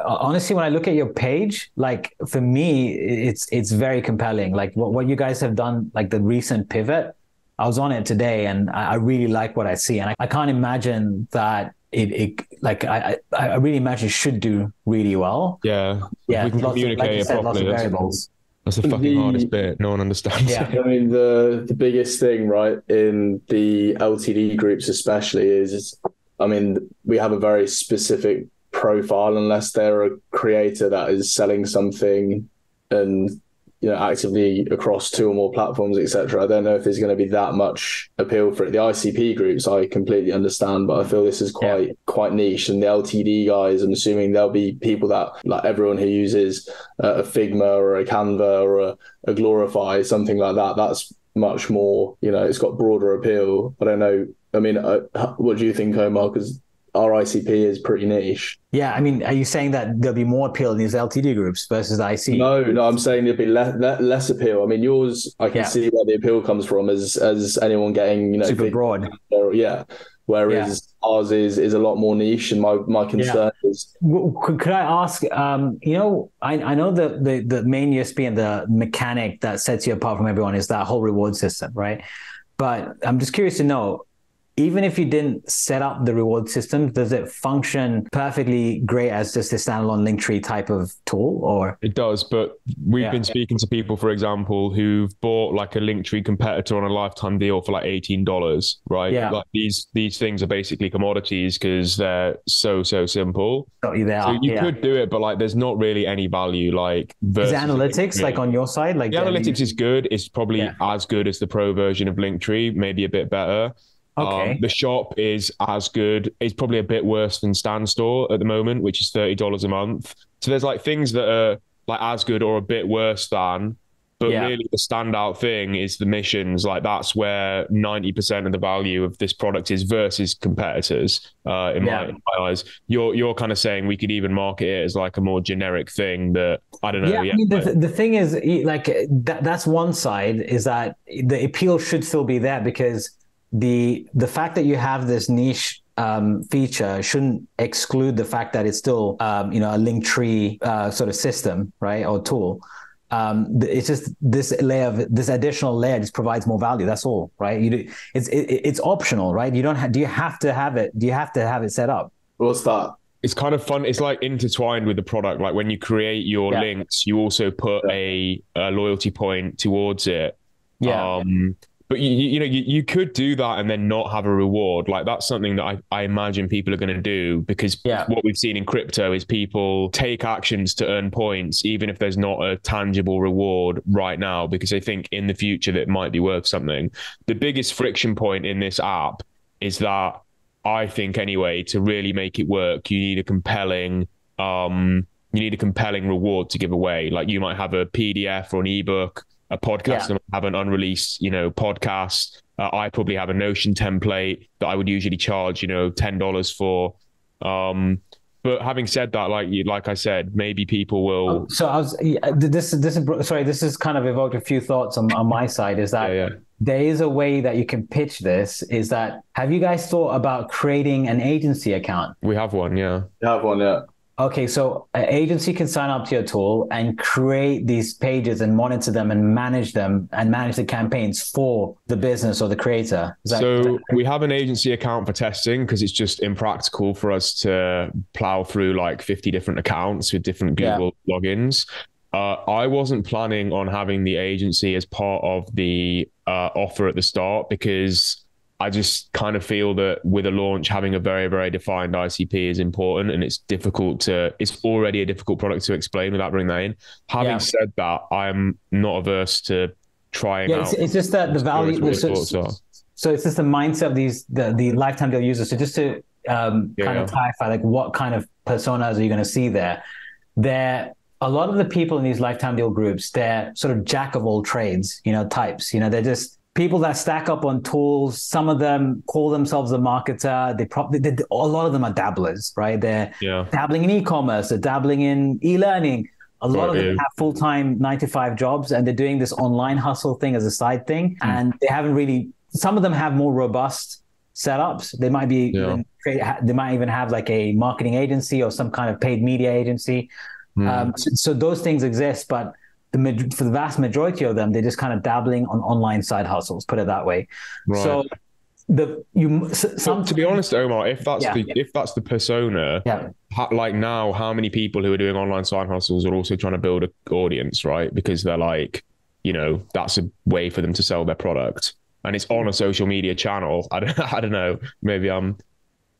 Honestly, when I look at your page, like for me, it's very compelling. Like what you guys have done, like the recent pivot, I was on it today and I really like what I see. And I can't imagine that I really imagine it should do really well. Yeah. If we can communicate it properly. That's the fucking hardest bit. No one understands. Yeah. I mean, the biggest thing, right, in the LTD groups especially is, I mean, we have a very specific profile unless they're a creator that is selling something and actively across 2 or more platforms, etc. I don't know if there's going to be that much appeal for it. The ICP groups I completely understand, but I feel this is quite niche. And the LTD guys, I'm assuming there'll be people that, like everyone who uses a Figma or a Canva or a Glorify, something like that, that's much more, it's got broader appeal. I don't know. I mean, what do you think, Omar? Because our ICP is pretty niche. Yeah, I mean, are you saying that there'll be more appeal in these LTD groups versus the IC? No, I'm saying there'll be less appeal. I mean, yours, I can see where the appeal comes from as anyone getting, super broad. Yeah. Whereas ours is a lot more niche, and my concern is. Could I ask? I know the main USP and the mechanic that sets you apart from everyone is that whole reward system, right? But I'm just curious to know, even if you didn't set up the reward system, does it function perfectly great as just a standalone Linktree type of tool? Or it does, but we've been speaking to people, for example, who've bought like a Linktree competitor on a lifetime deal for like $18, right? Yeah. Like these things are basically commodities because they're so simple. So you could do it, but like there's not really any value. Like is analytics like on your side? Like the analytics is good. It's probably as good as the pro version of Linktree, maybe a bit better. Okay. The shop is as good. It's probably a bit worse than Stan Store at the moment, which is $30 a month. So there's like things that are like as good or a bit worse than, but really the standout thing is the missions. Like that's where 90% of the value of this product is versus competitors. In my eyes, you're kind of saying we could even market it as like a more generic thing that I don't know. I mean, the thing is, like that's one side, is that the appeal should still be there, because the fact that you have this niche feature shouldn't exclude the fact that it's still a Linktree sort of system, right, or tool. It's just this additional layer just provides more value. That's all, right? It's optional, right? You don't do you have to have it? Do you have to have it set up? What's that? It's kind of fun. It's like intertwined with the product. Like when you create your links, you also put a loyalty point towards it. But you could do that and then not have a reward. Like that's something that I imagine people are going to do, because what we've seen in crypto is people take actions to earn points, even if there's not a tangible reward right now, because they think in the future that it might be worth something. The biggest friction point in this app is that, I think anyway, to really make it work, you need a compelling reward to give away. Like you might have a PDF or an ebook. A podcast and have an unreleased, podcast. I probably have a Notion template that I would usually charge, $10 for. But having said that, like I said, maybe people will. So this is kind of evoked a few thoughts on my side. Is that there is a way that you can pitch this? Is that, have you guys thought about creating an agency account? We have one, yeah. We have one, yeah. Okay, so an agency can sign up to your tool and create these pages and monitor them and manage the campaigns for the business or the creator. We have an agency account for testing because it's just impractical for us to plow through like 50 different accounts with different Google logins. I wasn't planning on having the agency as part of the offer at the start, because I just kind of feel that with a launch, having a very, very defined ICP is important, and it's already a difficult product to explain without bringing that in. Having said that, I'm not averse to trying out. It's just that the value. So it's just the mindset of the lifetime deal users. So just to kind of clarify, like what kind of personas are you going to see there? A lot of the people in these lifetime deal groups, they're sort of jack of all trades, types. They're just people that stack up on tools. Some of them call themselves a marketer. A lot of them are dabblers, right? They're dabbling in e-commerce, they're dabbling in e-learning. A lot of them have full-time 9-to-5 jobs, and they're doing this online hustle thing as a side thing. And they haven't really, some of them have more robust setups. They might be, they might even have like a marketing agency or some kind of paid media agency. So those things exist, but for the vast majority of them, they're just kind of dabbling on online side hustles, put it that way. Right. So to be honest, Omar, if that's the persona, like now, how many people who are doing online side hustles are also trying to build an audience, right? Because they're like, that's a way for them to sell their product, and it's on a social media channel. I don't know. Maybe I'm.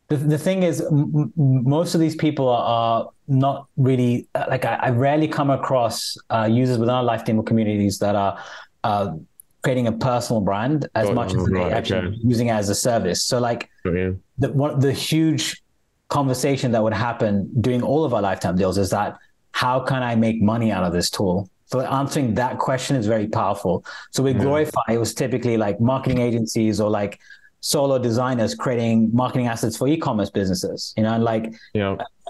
The thing is, most of these people are not really like I rarely come across users within our lifetime communities that are creating a personal brand as much as they actually using it as a service. So like the huge conversation that would happen doing all of our lifetime deals is that, how can I make money out of this tool? So answering that question is very powerful. So with Glorify, it was typically like marketing agencies or like solo designers creating marketing assets for e-commerce businesses, and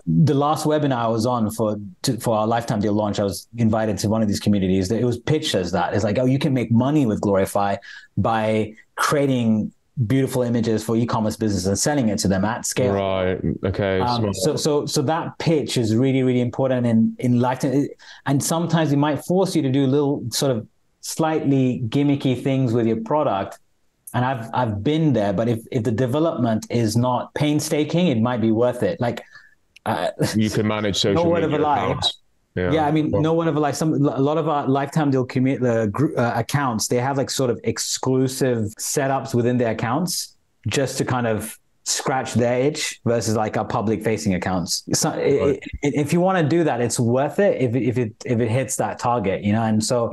the last webinar I was on for our lifetime deal launch, I was invited to one of these communities. It was pitched as that. It's like, oh, you can make money with Glorify by creating beautiful images for e-commerce businesses and selling it to them at scale. Right. Okay. So that pitch is really, really important in lifetime. And sometimes it might force you to do little sort of slightly gimmicky things with your product And I've been there, but if the development is not painstaking, it might be worth it. Like you can manage social media accounts. Yeah, I mean, no one ever like a lot of our Lifetime Deal accounts, they have like sort of exclusive setups within their accounts just to kind of scratch their itch versus like our public facing accounts. So if you want to do that, it's worth it if it hits that target, you know? And so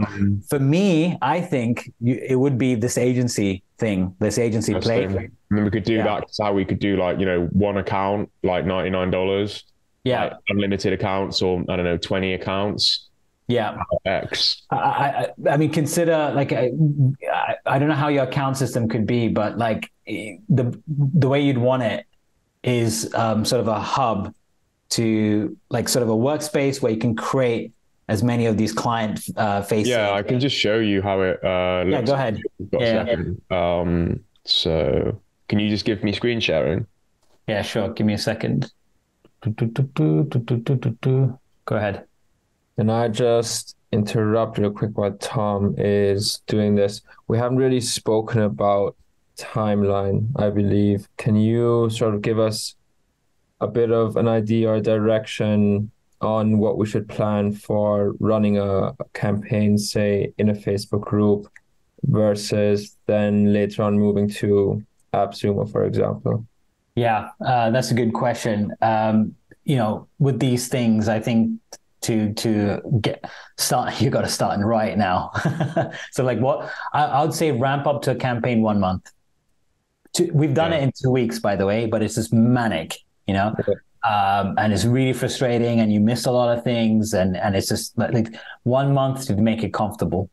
for me, I think it would be this agency thing, this agency play. I mean, we could do that. That's how we could do like, you know, one account, like $99. Yeah. Like unlimited accounts, or I don't know, 20 accounts. Yeah. X. I mean, consider like, I don't know how your account system could be, but like the way you'd want it is sort of a hub to like sort of a workspace where you can create as many of these client facing. Yeah, I can just show you how it looks. Yeah, go ahead. So can you just give me screen sharing? Yeah, sure. Give me a second. Go ahead. And I just interrupt real quick while Tom is doing this. We haven't really spoken about timeline, I believe. Can you sort of give us a bit of an idea or direction on what we should plan for running a campaign, say, in a Facebook group versus then later on moving to Appsumo, for example? Yeah, that's a good question. You know, with these things, I think to get start, you got to start right now. So like what I would say, ramp up to a campaign 1 month. We've done it in 2 weeks, by the way, but it's just manic, you know, and it's really frustrating, and you miss a lot of things, and it's just like 1 month to make it comfortable.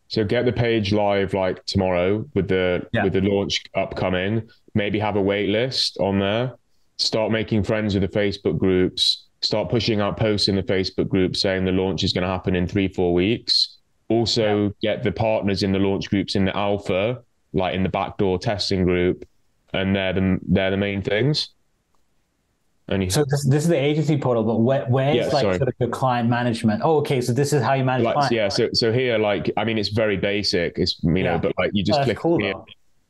So get the page live like tomorrow with the launch upcoming. Maybe have a wait list on there. Start making friends with the Facebook groups. Start pushing out posts in the Facebook group saying the launch is going to happen in 3-4 weeks. Also get the partners in the launch groups in the alpha, like in the backdoor testing group, and they're the main things. So this is the agency portal, but where's sort of your client management? Oh, okay. So this is how you manage clients. Yeah. So here, like, I mean, it's very basic. It's, you know, but like you just click here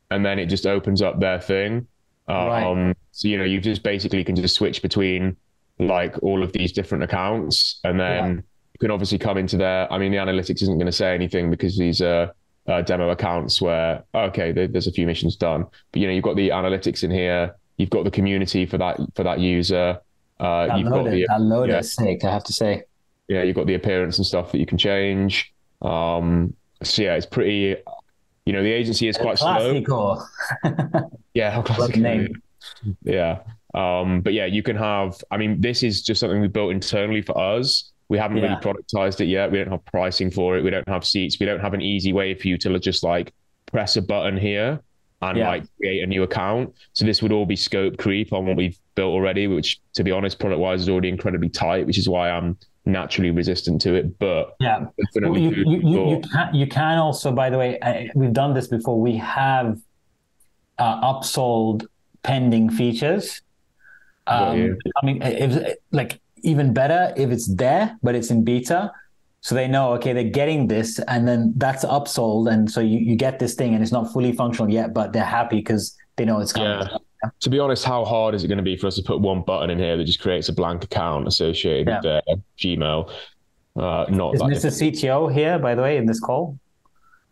and then it just opens up their thing. So, you know, you just basically can just switch between like all of these different accounts, and then you can obviously come into there. I mean, the analytics isn't going to say anything because these are demo accounts where, okay, there's a few missions done, but you know, you've got the analytics in here. You've got the community for that user. That load is sick, I have to say. Yeah, you've got the appearance and stuff that you can change. So yeah, it's pretty. You know, the agency is quite slow. Yeah, how classic name. Yeah, but yeah, you can have. I mean, this is just something we built internally for us. We haven't really productized it yet. We don't have pricing for it. We don't have seats. We don't have an easy way for you to just like press a button here and like create a new account. So this would all be scope creep on what we've built already, which, to be honest, product wise is already incredibly tight, which is why I'm naturally resistant to it. But you can also, by the way, we've done this before. We have upsold pending features. I mean, if like even better if it's there, but it's in beta. So they know, okay, they're getting this, and then that's upsold. And so you get this thing and it's not fully functional yet, but they're happy because they know it's coming. Yeah. To be honest, how hard is it going to be for us to put one button in here that just creates a blank account associated with their Gmail? Is Mr. CTO here, by the way, in this call?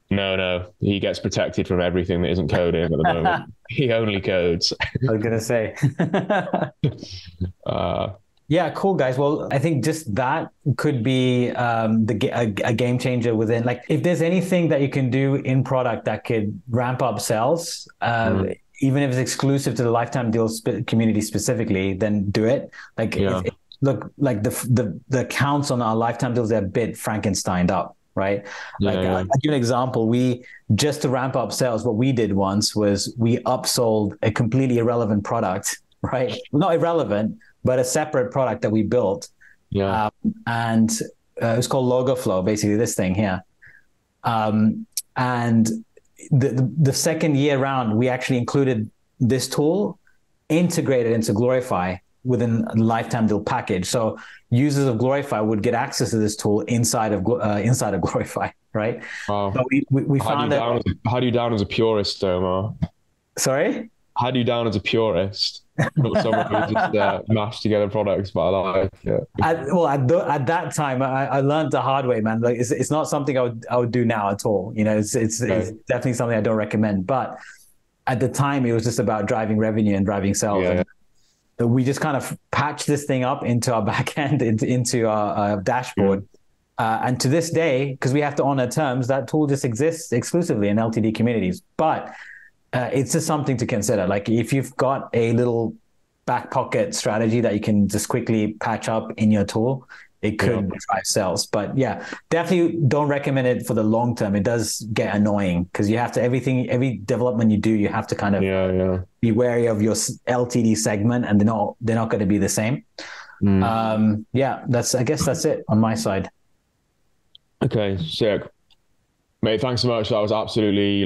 No. He gets protected from everything that isn't coding at the moment. He only codes. I was going to say. Yeah, cool, guys. Well, I think just that could be a game changer within. Like, if there's anything that you can do in product that could ramp up sales, even if it's exclusive to the Lifetime Deal community specifically, then do it. Like, look, like the accounts on our Lifetime Deals, they're a bit Frankensteined up, right? I'll give you an example. Just to ramp up sales, what we did once was we upsold a completely irrelevant product, right? Not irrelevant, but a separate product that we built. And it was called Logo Flow, basically this thing here. And the second year round, we actually included this tool integrated into Glorify within the Lifetime Deal package. So users of Glorify would get access to this tool inside of Glorify. right? Wow. So we found that. How do you down as a purist, Omar? Sorry? How do you down as a purist? Not someone who just mashed together products, but I like it. At that time, I learned the hard way, man. Like it's not something I would do now at all. You know, it's definitely something I don't recommend. But at the time, it was just about driving revenue and driving sales. Yeah. And we just kind of patched this thing up into our back end, into our dashboard. And to this day, because we have to honor terms, that tool just exists exclusively in LTD communities. But it's just something to consider. Like if you've got a little back pocket strategy that you can just quickly patch up in your tool, it could drive sales. But yeah, definitely don't recommend it for the long term. It does get annoying because you have to, every development you do, you have to kind of be wary of your LTD segment, and they're not going to be the same. I guess that's it on my side. Okay, sick. Mate, thanks so much. That was absolutely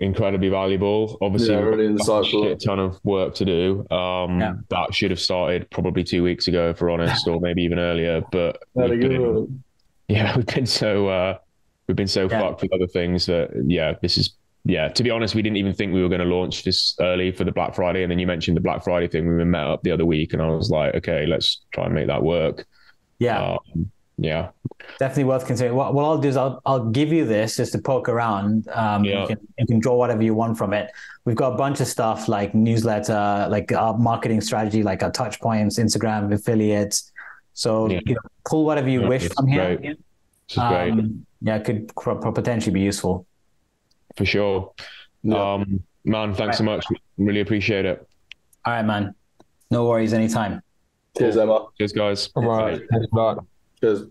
incredibly valuable. Obviously, really insightful. A shit ton of work to do. That should have started probably 2 weeks ago, if we're honest, or maybe even earlier. But we've been so fucked with other things that this is. Yeah, to be honest, we didn't even think we were going to launch this early for the Black Friday. And then you mentioned the Black Friday thing. We met up the other week and I was like, okay, let's try and make that work. Yeah. Definitely worth considering. What I'll do is I'll give you this just to poke around. You can draw whatever you want from it. We've got a bunch of stuff like newsletter, like our marketing strategy, like our touch points, Instagram, affiliates. So pull whatever you wish from here. Great. This is great. It could potentially be useful. For sure. Man, thanks so much. Really appreciate it. All right, man. No worries. Anytime. Cheers, Emma. Cheers, guys. All right. Thanks a lot. Cheers.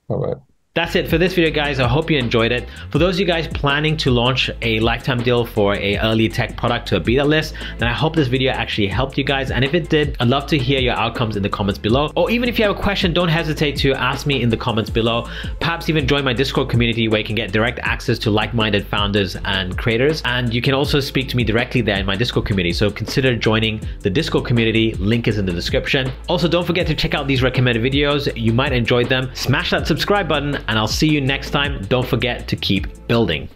All right. That's it for this video, guys. I hope you enjoyed it. For those of you guys planning to launch a lifetime deal for a early tech product to a beta list, then I hope this video actually helped you guys. And if it did, I'd love to hear your outcomes in the comments below. Or even if you have a question, don't hesitate to ask me in the comments below. Perhaps even join my Discord community where you can get direct access to like-minded founders and creators. And you can also speak to me directly there in my Discord community. So consider joining the Discord community. Link is in the description. Also, don't forget to check out these recommended videos. You might enjoy them. Smash that subscribe button and I'll see you next time. Don't forget to keep building.